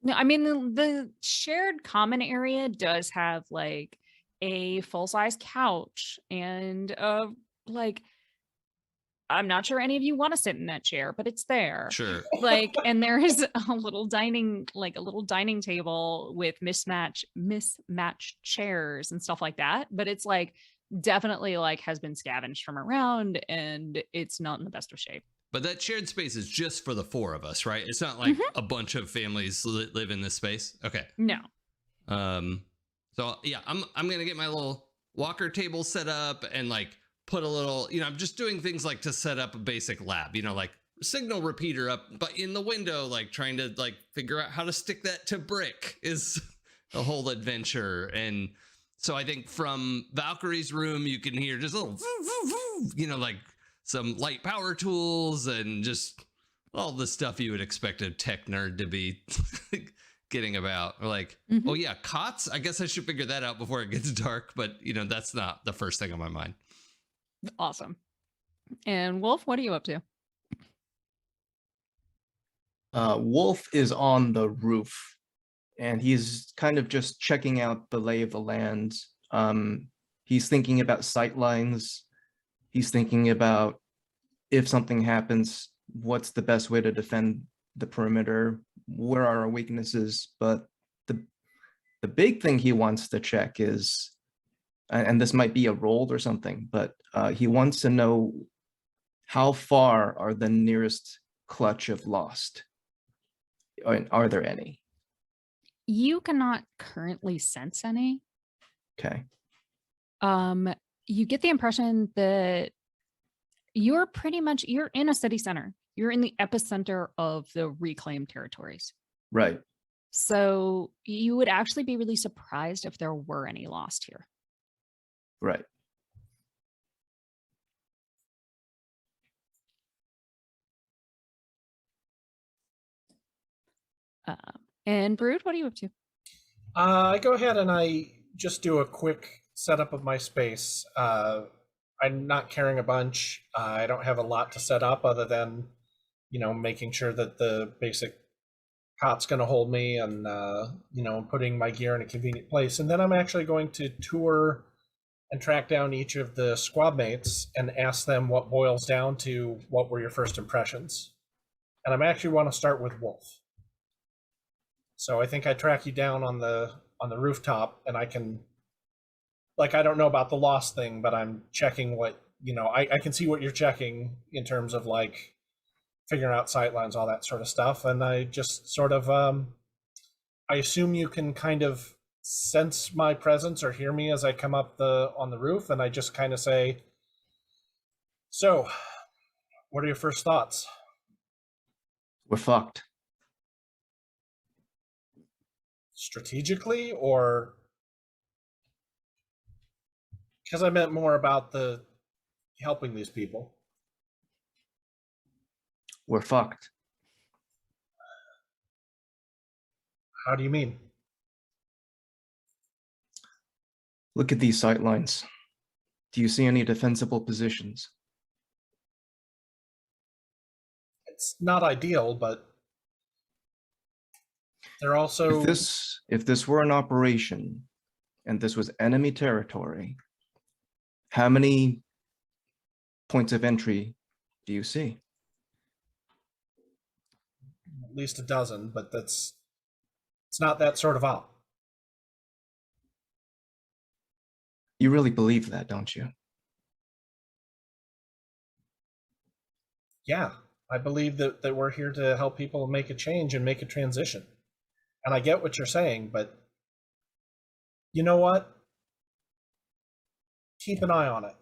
No, I mean the shared common area does have like a full-size couch and like I'm not sure any of you want to sit in that chair, but it's there. Sure. Like, and there is a little dining table with mismatched chairs and stuff like that. But it's like definitely like has been scavenged from around and it's not in the best of shape. But that shared space is just for the four of us, right? It's not like a bunch of families live in this space. Okay. No. So yeah, I'm gonna get my little walker table set up and like put a little, I'm just doing things like to set up a basic lab, like signal repeater up, but in the window, like trying to like figure out how to stick that to brick is a whole adventure. And so I think from Valkyrie's room, you can hear just a little, like some light power tools and just all the stuff you would expect a tech nerd to be getting about. Or like, oh yeah, cots. I guess I should figure that out before it gets dark, but that's not the first thing on my mind. Awesome. And Wolf, what are you up to? Wolf is on the roof, and he's kind of just checking out the lay of the land. He's thinking about sight lines. He's thinking about if something happens, what's the best way to defend the perimeter? Where are our weaknesses? But the big thing he wants to check is, and this might be a roll or something, but he wants to know how far are the nearest clutch of lost? Are there any? You cannot currently sense any. Okay. You get the impression that you're in a city center. You're in the epicenter of the reclaimed territories. Right. So you would actually be really surprised if there were any lost here. Right. And Brood, what are you up to? I go ahead and I just do a quick setup of my space. I'm not carrying a bunch. I don't have a lot to set up other than, making sure that the basic cot's going to hold me and, putting my gear in a convenient place. And then I'm actually going to tour and track down each of the squad mates and ask them what boils down to what were your first impressions. And I actually want to start with Wolf. So I think I track you down on the rooftop, and I can, like, I don't know about the lost thing, but I'm checking what, I can see what you're checking in terms of like figuring out sightlines, all that sort of stuff. And I just sort of, I assume you can kind of sense my presence or hear me as I come up on the roof, and I just kind of say, so what are your first thoughts? We're fucked. Strategically, or because I meant more about the helping these people? We're fucked. How do you mean? Look at these sight lines. Do you see any defensible positions? It's not ideal, but they're also... If this were an operation and this was enemy territory, how many points of entry do you see? At least a dozen, but it's not that sort of op. You really believe that, don't you? Yeah, I believe that we're here to help people make a change and make a transition. And I get what you're saying, but you know what? Keep an eye on it.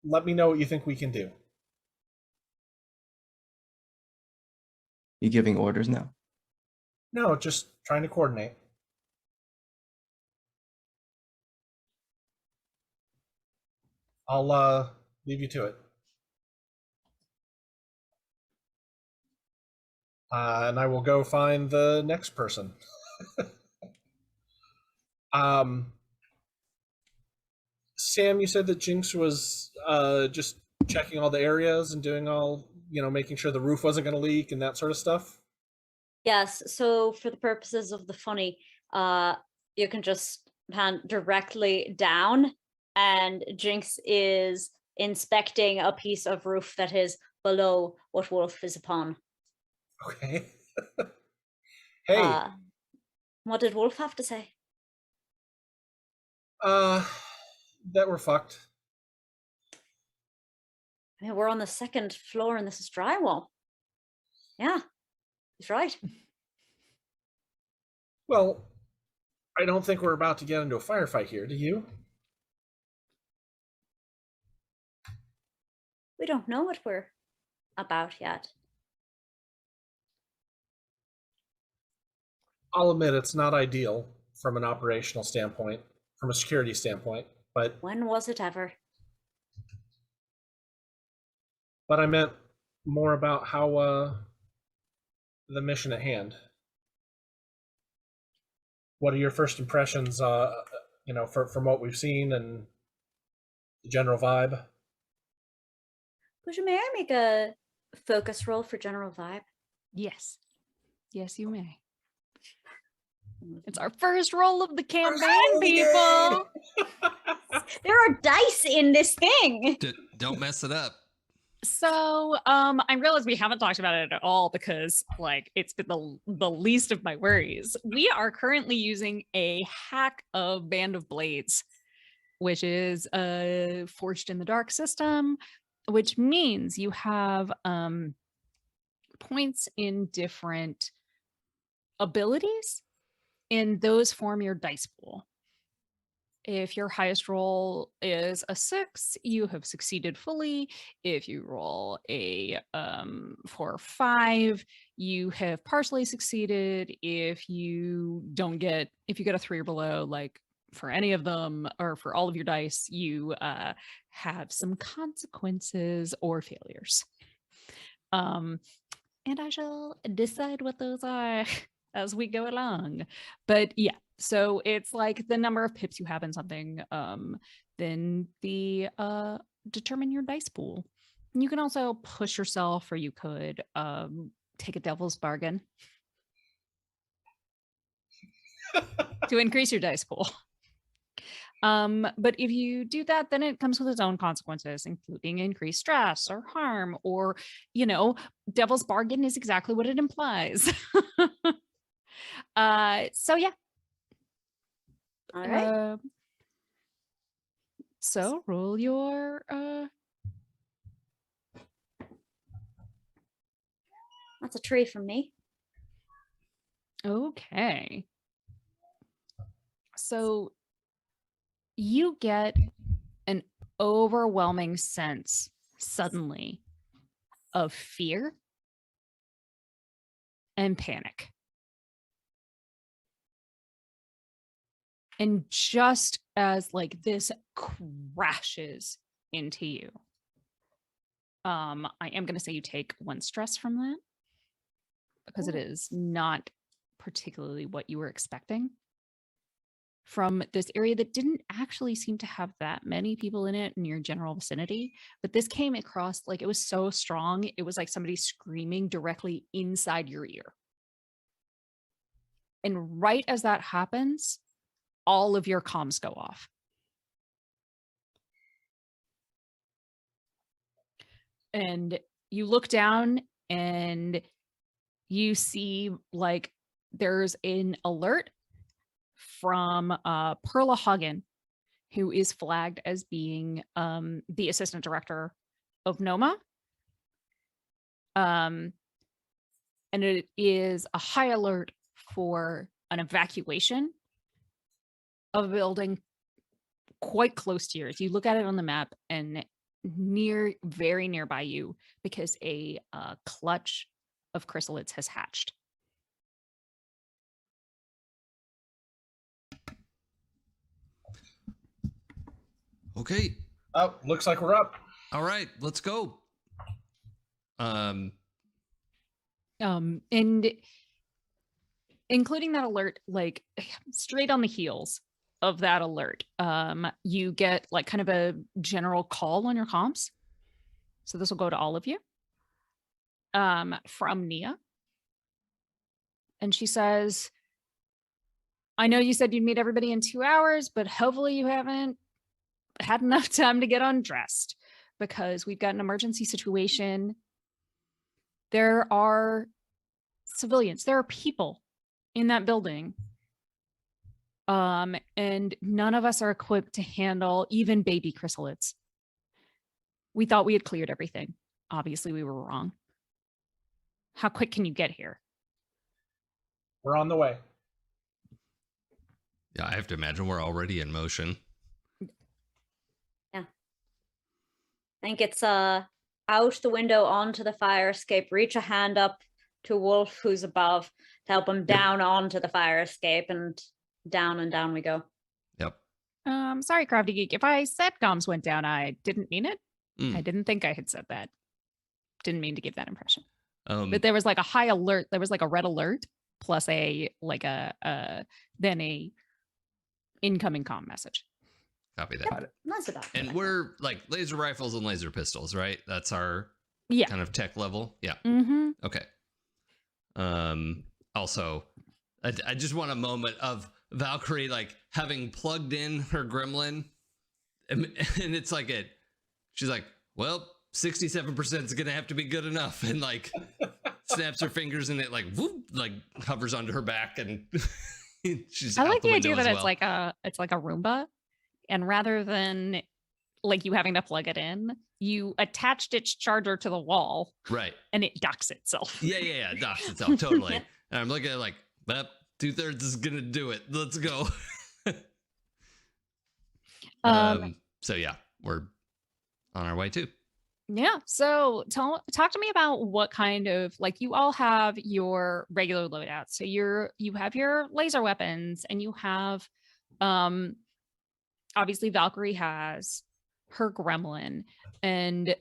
Let me know what you think we can do. You giving orders now? No, just trying to coordinate. I'll leave you to it. And I will go find the next person. Sam, you said that Jinx was just checking all the areas and doing all, making sure the roof wasn't going to leak and that sort of stuff? Yes, so for the purposes of the funny, you can just pan directly down, and Jinx is inspecting a piece of roof that is below what Wolf is upon. Okay. Hey. What did Wolf have to say? That we're fucked. I mean, we're on the second floor and this is drywall. Yeah, he's right. Well, I don't think we're about to get into a firefight here, do you? We don't know what we're about yet. I'll admit it's not ideal from an operational standpoint, from a security standpoint, but... When was it ever? But I meant more about how, the mission at hand. What are your first impressions, from what we've seen and the general vibe? May I make a focus roll for general vibe? Yes. Yes, you may. It's our first roll of the campaign, people. There are dice in this thing. Don't mess it up. So I realize we haven't talked about it at all because it's been the least of my worries. We are currently using a hack of Band of Blades, which is a Forged in the Dark system, which means you have points in different abilities, and those form your dice pool. If your highest roll is a 6, you have succeeded fully. If you roll a 4 or 5, you have partially succeeded. If you get a 3 or below, like for any of them or for all of your dice, you have some consequences or failures. And I shall decide what those are as we go along. But yeah, so it's like the number of pips you have in something, then the determine your dice pool. And you can also push yourself, or you could take a devil's bargain to increase your dice pool. But if you do that, then it comes with its own consequences, including increased stress or harm, or, devil's bargain is exactly what it implies. So yeah. All right. So roll your That's a 3 from me. Okay. So you get an overwhelming sense suddenly of fear and panic. And just as this crashes into you, I am going to say you take 1 stress from that because it is not particularly what you were expecting. from this area that didn't actually seem to have that many people in it in your general vicinity. But this came across like it was so strong. It was like somebody screaming directly inside your ear. And right as that happens, all of your comms go off. And you look down and you see like there's an alert from Perla Hagen, who is flagged as being the assistant director of NOMA. And it is a high alert for an evacuation of a building quite close to yours. You look at it on the map and very nearby you, because a clutch of chrysalids has hatched. Okay. Oh, looks like we're up. All right, let's go. And including that alert, like straight on the heels of that alert, you get like kind of a general call on your comms. So this will go to all of you. From Nia. And she says, I know you said you'd meet everybody in 2 hours, but hopefully you haven't had enough time to get undressed, because we've got an emergency situation. There are civilians, there are people in that building. And none of us are equipped to handle even baby chrysalids. We thought we had cleared everything. Obviously, we were wrong. How quick can you get here? We're on the way. Yeah, I have to imagine we're already in motion. I think it's out the window onto the fire escape, reach a hand up to Wolf who's above to help him down onto the fire escape, and down we go. Yep. Sorry, Crafty Geek. If I said comms went down, I didn't mean it. Mm. I didn't think I had said that. Didn't mean to give that impression. But there was like a high alert. There was like a red alert plus then a incoming comm message. copy that. That's about And we're like laser rifles and laser pistols, right? That's our kind of tech level. Yeah. Mm-hmm. Okay. Also, I just want a moment of Valkyrie like having plugged in her gremlin, and it's like she's like, well, 67% is gonna have to be good enough, and like snaps her fingers and it like whoop, like hovers onto her back, and she's. I like the window idea that as it's like a Roomba, and rather than like you having to plug it in, you attached its charger to the wall, right? And it docks itself. Yeah, docks itself totally. And I'm looking at it like, well, 2/3 is gonna do it. Let's go. So yeah, we're on our way too. Yeah. So talk to me about what kind of, like, you all have your regular loadouts. So you have your laser weapons, and you have obviously Valkyrie has her gremlin. And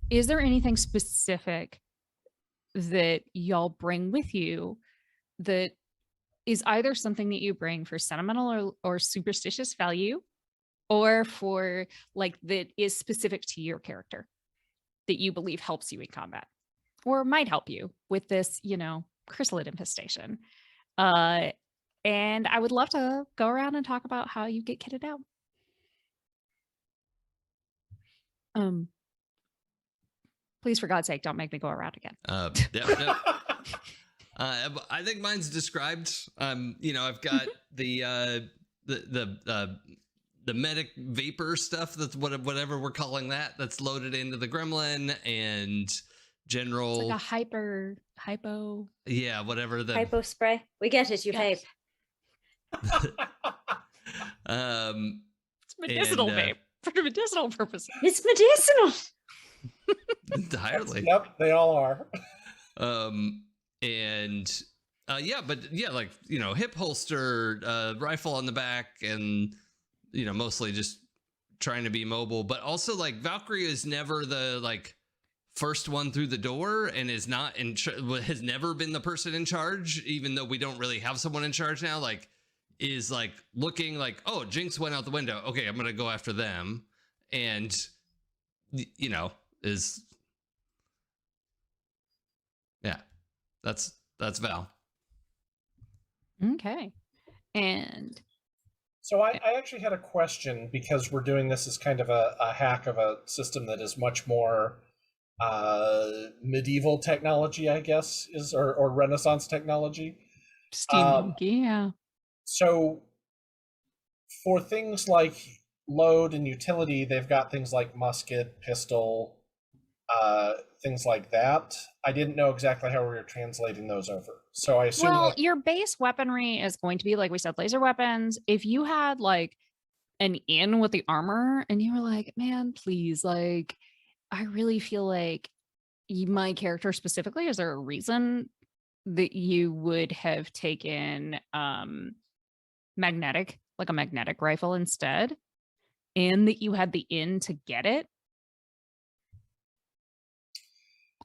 is there anything specific that y'all bring with you that is either something that you bring for sentimental or superstitious value, or for like that is specific to your character that you believe helps you in combat or might help you with this, chrysalid infestation? And I would love to go around and talk about how you get kitted out. Please, for God's sake, don't make me go around again. No. I think mine's described. I've got the medic vapor stuff. That's whatever we're calling that. That's loaded into the gremlin, and general. It's like a hypo. Yeah, whatever the hypo spray. We get it. You vape. It's medicinal vape for medicinal purposes. It's medicinal. Entirely. Yep, they all are. Hip holster, rifle on the back, and mostly just trying to be mobile. But also, like, Valkyrie is never the like first one through the door, and is not has never been the person in charge, even though we don't really have someone in charge now. Like, is like looking like, oh, Jinx went out the window. Okay, I'm gonna go after them, and you know, is yeah, that's Val. Okay. And So I actually had a question, because we're doing this as kind of a hack of a system that is much more medieval technology, I guess, or Renaissance technology. steampunk, yeah. So for things like load and utility, they've got things like musket, pistol, things like that. I didn't know exactly how we were translating those over. So I assume Well, your base weaponry is going to be, like we said, laser weapons. If you had like an in with the armor and you were like, man, please, like, I really feel like my character specifically, is there a reason that you would have taken magnetic, like a magnetic rifle instead, and that you had the in to get it?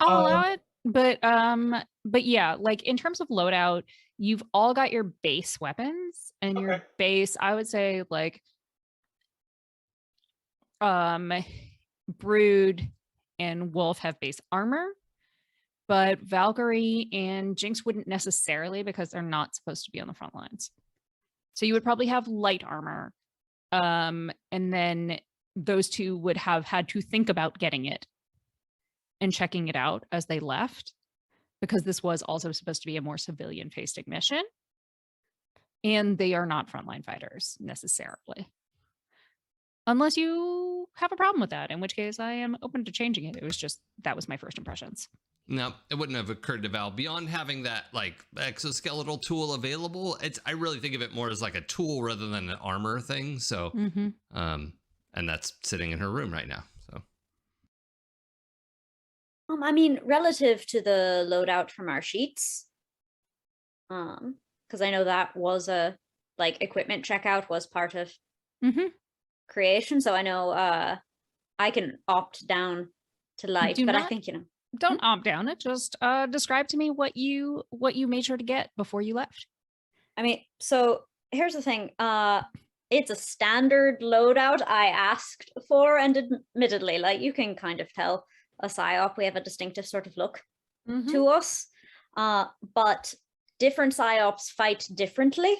I'll allow it. But yeah, like in terms of loadout, you've all got your base weapons, and your Okay. base, I would say, like Brood and Wolf have base armor, but Valkyrie and Jinx wouldn't necessarily, because they're not supposed to be on the front lines. So you would probably have light armor. And then those two would have had to think about getting it and checking it out as they left, because this was also supposed to be a more civilian-facing mission. And they are not frontline fighters necessarily. Unless you have a problem with that, in which case I am open to changing it. It was just, that was my first impressions. No, it wouldn't have occurred to Val. Beyond having that like exoskeletal tool available, I really think of it more as like a tool rather than an armor thing. So, and that's sitting in her room right now. So, I mean, relative to the loadout from our sheets, because I know that was a like equipment checkout was part of creation. So I know I can opt down to light, Do but I not- think, you know, Don't opt down it. Just describe to me what you made sure to get before you left. I mean, so here's the thing. It's a standard loadout I asked for, and admittedly, like, you can kind of tell a psyop, we have a distinctive sort of look to us. But different psyops fight differently.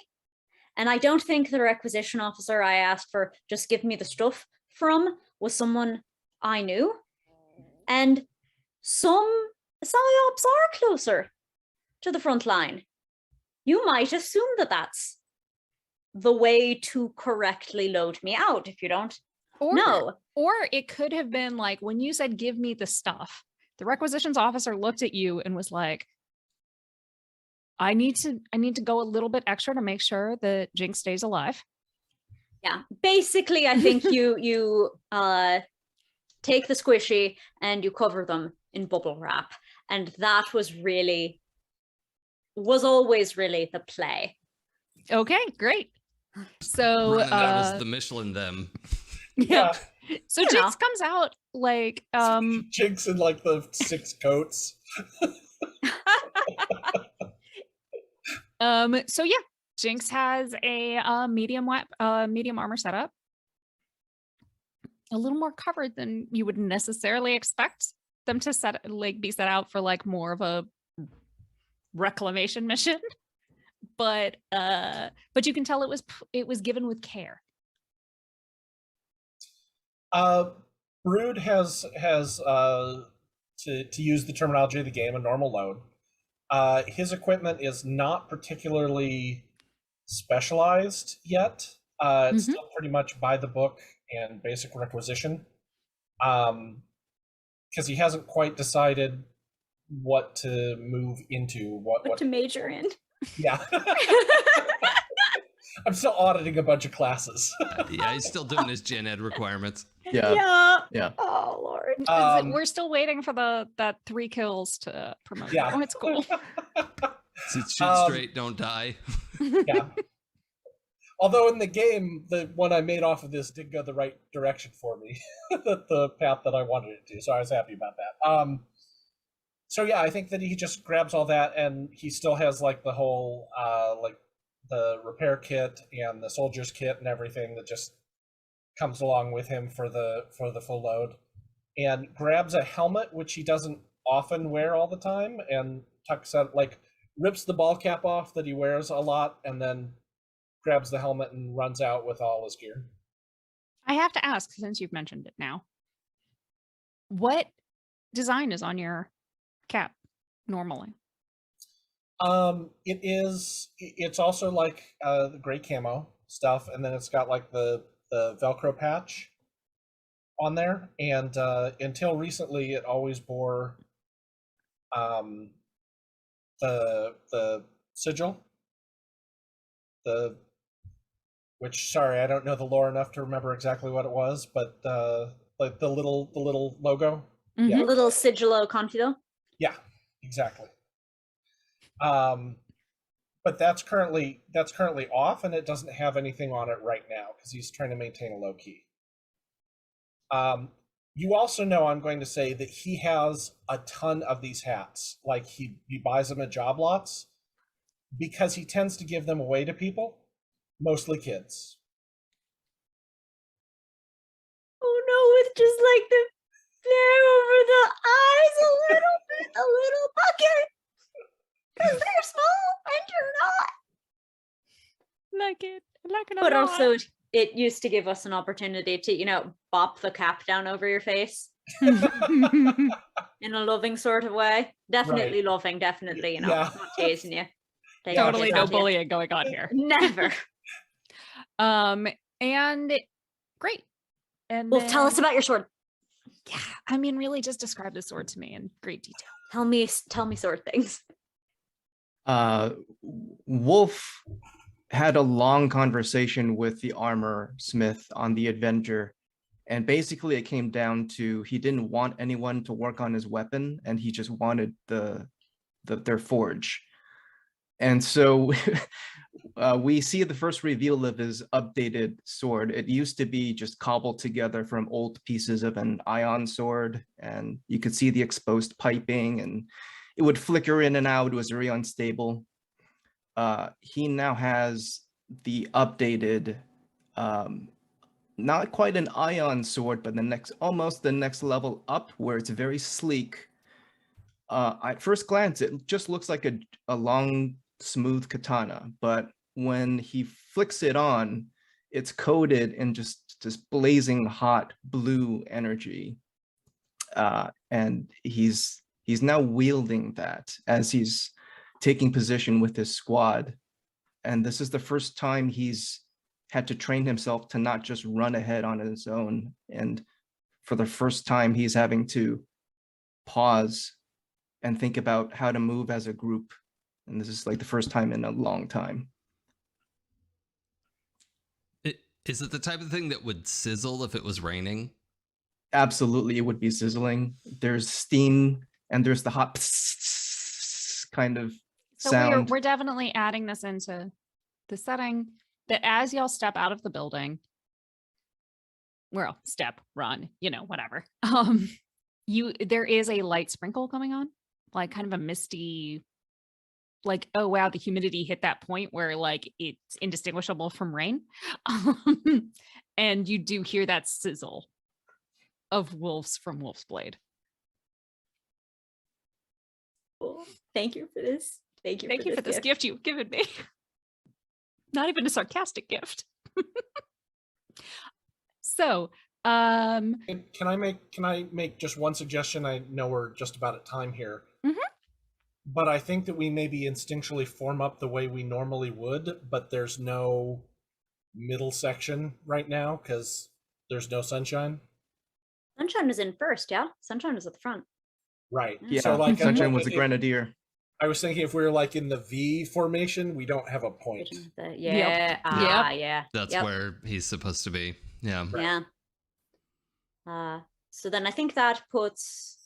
And I don't think the requisition officer I asked for just give me the stuff from was someone I knew. And some psyops are closer to the front line. You might assume that that's the way to correctly load me out if you don't know. Or it could have been like, when you said, give me the stuff, the requisitions officer looked at you and was like, I need to go a little bit extra to make sure that Jinx stays alive. Yeah, basically, I think you take the squishy and you cover them in bubble wrap, and that was always really the play. Okay, great. So running that was the Michelin them. yeah. So You Jinx know. comes out like Jinx in like the 6 coats. so yeah, Jinx has a medium armor setup. A little more covered than you would necessarily expect them to be set out for like more of a reclamation mission. But you can tell it was given with care. Brood has to use the terminology of the game, a normal load. His equipment is not particularly specialized yet. It's still pretty much by the book and basic requisition, because he hasn't quite decided what to move into, what to major in. Yeah. I'm still auditing a bunch of classes. Yeah, he's still doing his gen ed requirements. Yeah. Oh Lord. We're still waiting for that 3 kills to promote. Yeah. Oh, it's cool. Shoot straight, don't die. Yeah. Although in the game, the one I made off of this did go the right direction for me, the path that I wanted it to. So I was happy about that. So yeah, I think that he just grabs all that, and he still has like the whole like the repair kit and the soldier's kit and everything that just comes along with him for the full load, and grabs a helmet which he doesn't often wear all the time, and tucks out, like, rips the ball cap off that he wears a lot, and then grabs the helmet and runs out with all his gear. I have to ask, since you've mentioned it now, what design is on your cap normally? It's also like the gray camo stuff, and then it's got like the Velcro patch on there, and until recently it always bore the sigil, which, sorry, I don't know the lore enough to remember exactly what it was, but like the little logo. Mhm. A little sigillo confido. Yeah, exactly. But that's currently off, and it doesn't have anything on it right now because he's trying to maintain a low key. You also know, I'm going to say, that he has a ton of these hats. Like, he buys them at job lots because he tends to give them away to people, mostly kids. Oh no, with just like the flare over the eyes a little bucket. Because they're small and you're not. Like it. Like it a But lot. also, it used to give us an opportunity to, bop the cap down over your face in a loving sort of way. Definitely loving, definitely, Yeah. not tasing you. Taking Totally shit no out of you. bullying going on here. Never. And great. And Well, tell us then- about your sword. Yeah, I mean, really, just describe the sword to me in great detail. Tell me sword things. Wolf had a long conversation with the armor smith on the Avenger, and basically it came down to he didn't want anyone to work on his weapon, and he just wanted their forge. And so we see the first reveal of his updated sword. It used to be just cobbled together from old pieces of an ion sword, and you could see the exposed piping, and it would flicker in and out. It was very unstable. He now has the updated, not quite an ion sword, but almost the next level up, where it's very sleek. At first glance, it just looks like a long, smooth katana, but when he flicks it on, it's coated in just blazing hot blue energy, and he's now wielding that as he's taking position with his squad. And this is the first time he's had to train himself to not just run ahead on his own. And for the first time, he's having to pause and think about how to move as a group. And this is like the first time in a long time. Is it the type of thing that would sizzle if it was raining? Absolutely, it would be sizzling. There's steam and there's the hot kind of So sound. we're definitely adding this into the setting that as y'all step out of the building, well, step, run, whatever. There is a light sprinkle coming on, like kind of a misty, like, oh wow, the humidity hit that point where like it's indistinguishable from rain. And you do hear that sizzle of wolves from Wolf's Blade. Oh, thank you for this. Thank you for this gift you've given me. Not even a sarcastic gift. So, Can I make just one suggestion? I know we're just about at time here. Mhm. But I think that we maybe instinctually form up the way we normally would, but there's no middle section right now because there's no sunshine. Sunshine is in first, yeah? Sunshine is at the front. Right. Yeah, So like Sunshine was a grenadier. I was thinking if we were like in the V formation, we don't have a point. Yeah. Yeah. That's Yep. where he's supposed to be. Yeah. Yeah. So then I think that puts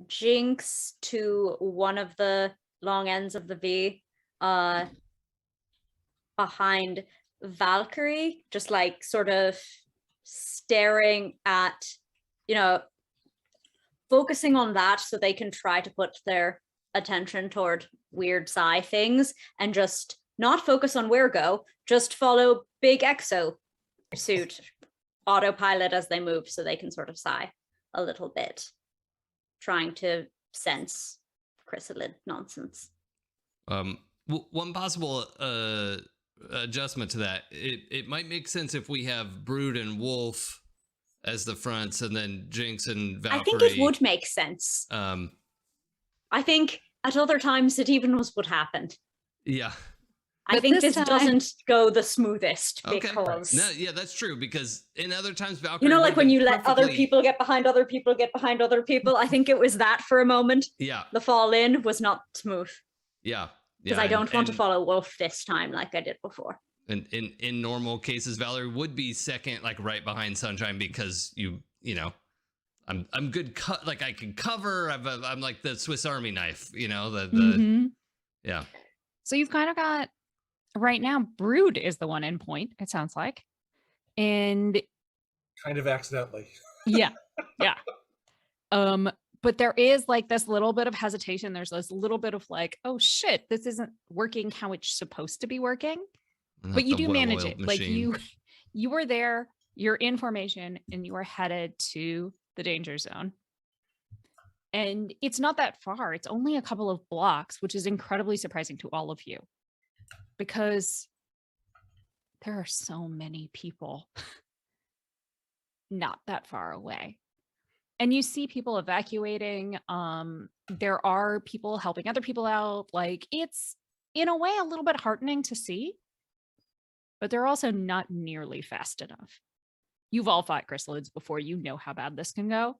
Jinx to one of the long ends of the V, behind Valkyrie, just like sort of staring at, focusing on that so they can try to put their attention toward weird psi things and just not focus on where go, just follow big exo suit autopilot as they move so they can sort of sigh a little bit, trying to sense chrysalid nonsense. One possible adjustment to that, it might make sense if we have Brood and Wolf as the fronts, and then Jinx and Valkyrie. I think it would make sense. I think at other times it even was what happened. Yeah. I But think this this time- doesn't go the smoothest Okay. because No, yeah, that's true, because in other times Valkyrie, you know, would like when have you let other perfectly- people get behind other people, get behind other people. I think it was that for a moment. Yeah, The fall in was not smooth yeah. because I don't want to follow Wolf this time like I did before. And in normal cases, Valerie would be second, like right behind Sunshine, because you know, I'm good. Like I can cover. I'm like the Swiss Army knife. You know the Mhm. yeah. So you've kind of got right now. Brood is the one in point. It sounds like, and Kind of accidentally. yeah, yeah. But there is like this little bit of hesitation. There's this little bit of like, oh shit, this isn't working how it's supposed to be working. Not But you the do manage well-oiled it. Like machine. you were there, you're in formation, and you are headed to the danger zone. And it's not that far. It's only a couple of blocks, which is incredibly surprising to all of you because there are so many people not that far away. And you see people evacuating. There are people helping other people out. Like it's in a way a little bit heartening to see, but they're also not nearly fast enough. You've all fought chrysalids before. You know how bad this can go.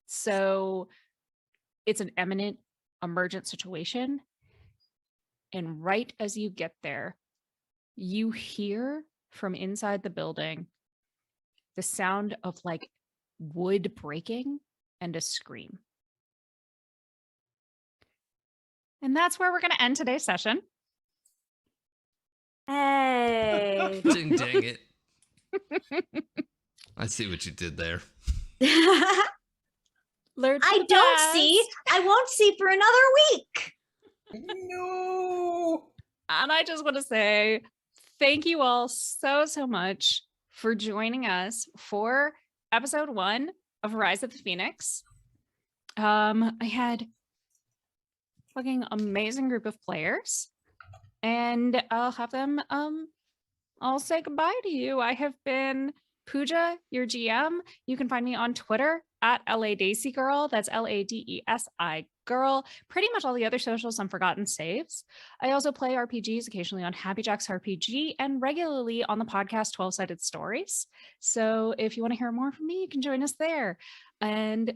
So it's an imminent emergent situation. And right as you get there, you hear from inside the building the sound of like wood breaking and a scream. And that's where we're going to end today's session. Hey. Ding dang it! I see what you did there. Learn I from the don't see. best. I won't see for another week. No. And I just want to say thank you all so much for joining us for episode 1 of Rise of the Phoenix. I had fucking amazing group of players, and I'll have them I'll say goodbye to you. I have been Pooja, your GM. You can find me on Twitter at LADesi Girl. That's LADESI Girl. Pretty much all the other socials on Forgotten Saves. I also play RPGs occasionally on Happy Jacks RPG and regularly on the podcast 12-Sided Stories. So if you want to hear more from me, you can join us there. And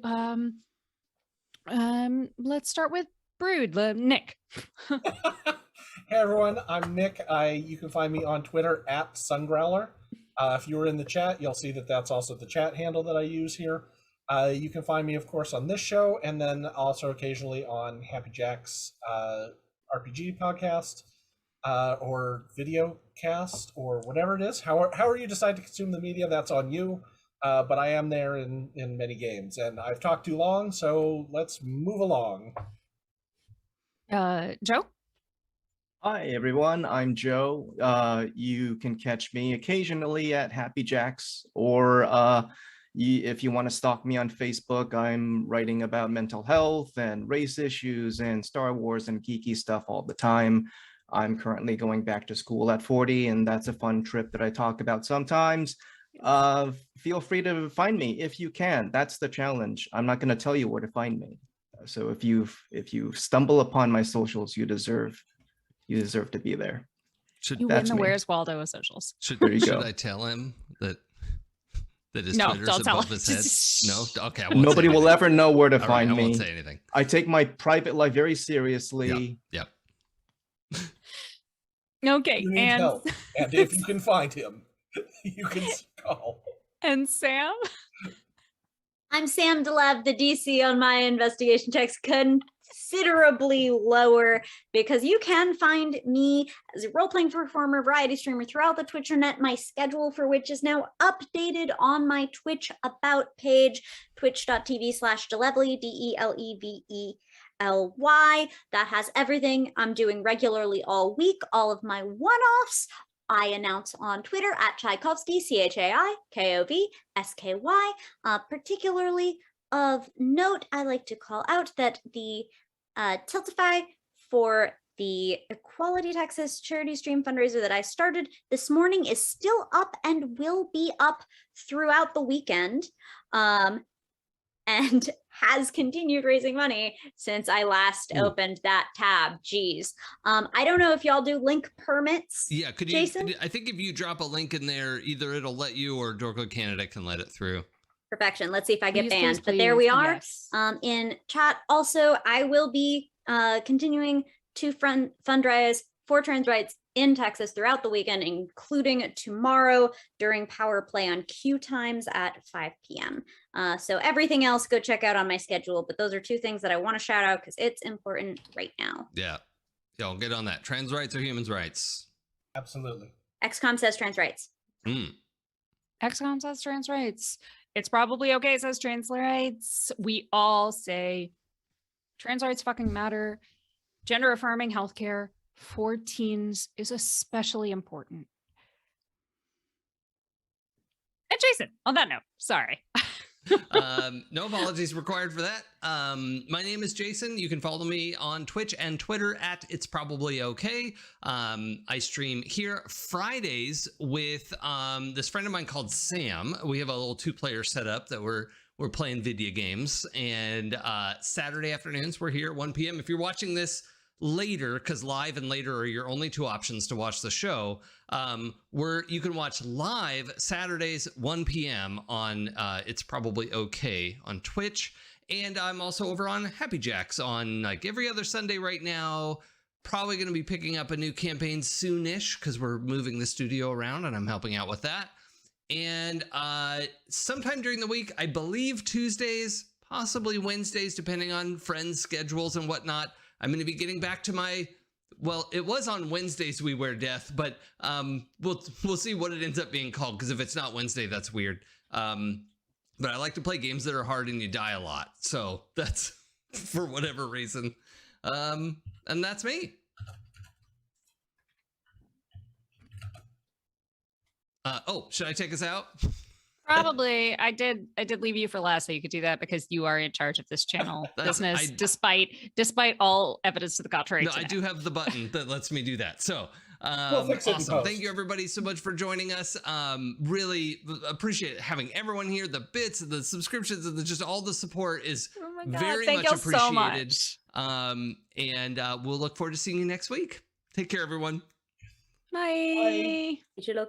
let's start with Brood, Nick. Hey everyone, I'm Nick. You can find me on Twitter at Sungrowler. If you were in the chat, you'll see that that's also the chat handle that I use here. You can find me, of course, on this show, and then also occasionally on Happy Jack's RPG podcast or video cast or whatever it is. However you decide to consume the media, that's on you. But I am there in many games, and I've talked too long, so let's move along. Joe? Hi, everyone. I'm Joe. You can catch me occasionally at Happy Jacks, or if you want to stalk me on Facebook, I'm writing about mental health and race issues and Star Wars and geeky stuff all the time. I'm currently going back to school at 40, and that's a fun trip that I talk about sometimes. Feel free to find me if you can. That's the challenge. I'm not going to tell you where to find me. So if you stumble upon my socials, you deserve to be there. Should You win That's the me. Where's Waldo of socials. should There you should go. I tell him that his No, Twitter's don't tell above him. his head? No, okay. I won't Nobody say will anything. ever know where to All right, find I won't me. say anything. I take my private life very seriously. Yep. Okay, You need and help, and if you can find him, you can call. and Sam? I'm Sam DeLab. The DC on my investigation checks considerably lower because you can find me as a role-playing performer, variety streamer throughout the Twitch internet. My schedule for which is now updated on my Twitch about page, twitch.tv/Delevely, DELEVE. That has everything I'm doing regularly all week, all of my one-offs. I announce on Twitter at Tchaikovsky, ChaiKovsky. Particularly of note, I like to call out that the Tiltify for the Equality Texas charity stream fundraiser that I started this morning is still up and will be up throughout the weekend. And has continued raising money since I last opened that tab. Geez. I don't know if y'all do link permits. Yeah, could you, Jason? I think if you drop a link in there, either it'll let you or Dorco Canada can let it through. Perfection. Let's see if I get Please, banned. please, but there we are. yes. In chat. Also, I will be continuing to fundraise for trans rights in Texas throughout the weekend, including tomorrow during Power Play on Q times at 5 p.m. So everything else, go check out on my schedule. But those are two things that I want to shout out because it's important right now. Yeah. Y'all get on that. Trans rights or humans' rights? Absolutely. XCOM says trans rights. XCOM says trans rights. It's probably okay, says trans rights. We all say trans rights fucking matter. Gender affirming healthcare for teens is especially important. And Jason, on that note, sorry. No apologies required for that. My name is Jason. You can follow me on Twitch and Twitter at It's Probably Okay. I stream here Fridays with this friend of mine called Sam. We have a little 2-player setup that we're playing video games, and Saturday afternoons we're here at 1 p.m. If you're watching this later, because live and later are your only two options to watch the show, you can watch live Saturdays 1 p.m. on It's Probably Okay on Twitch, and I'm also over on Happy Jacks on like every other Sunday right now. Probably going to be picking up a new campaign soonish because we're moving the studio around and I'm helping out with that. And sometime during the week, I believe Tuesdays, possibly Wednesdays, depending on friends' schedules and whatnot, I'm going to be getting back to my, well, it was on Wednesdays We Wear Death, but we'll see what it ends up being called, because if it's not Wednesday, that's weird. But I like to play games that are hard and you die a lot. So that's for whatever reason. And that's me. Oh, should I take us out? Probably. I did leave you for last, so you could do that because you are in charge of this channel business, despite all evidence to the contrary. No, I do have the button that lets me do that. So We'll fix it in awesome. post. Thank you everybody so much for joining us. Really appreciate having everyone here. The bits, the subscriptions, and just all the support is very much appreciated. So much. And we'll look forward to seeing you next week. Take care, everyone. Bye. You should look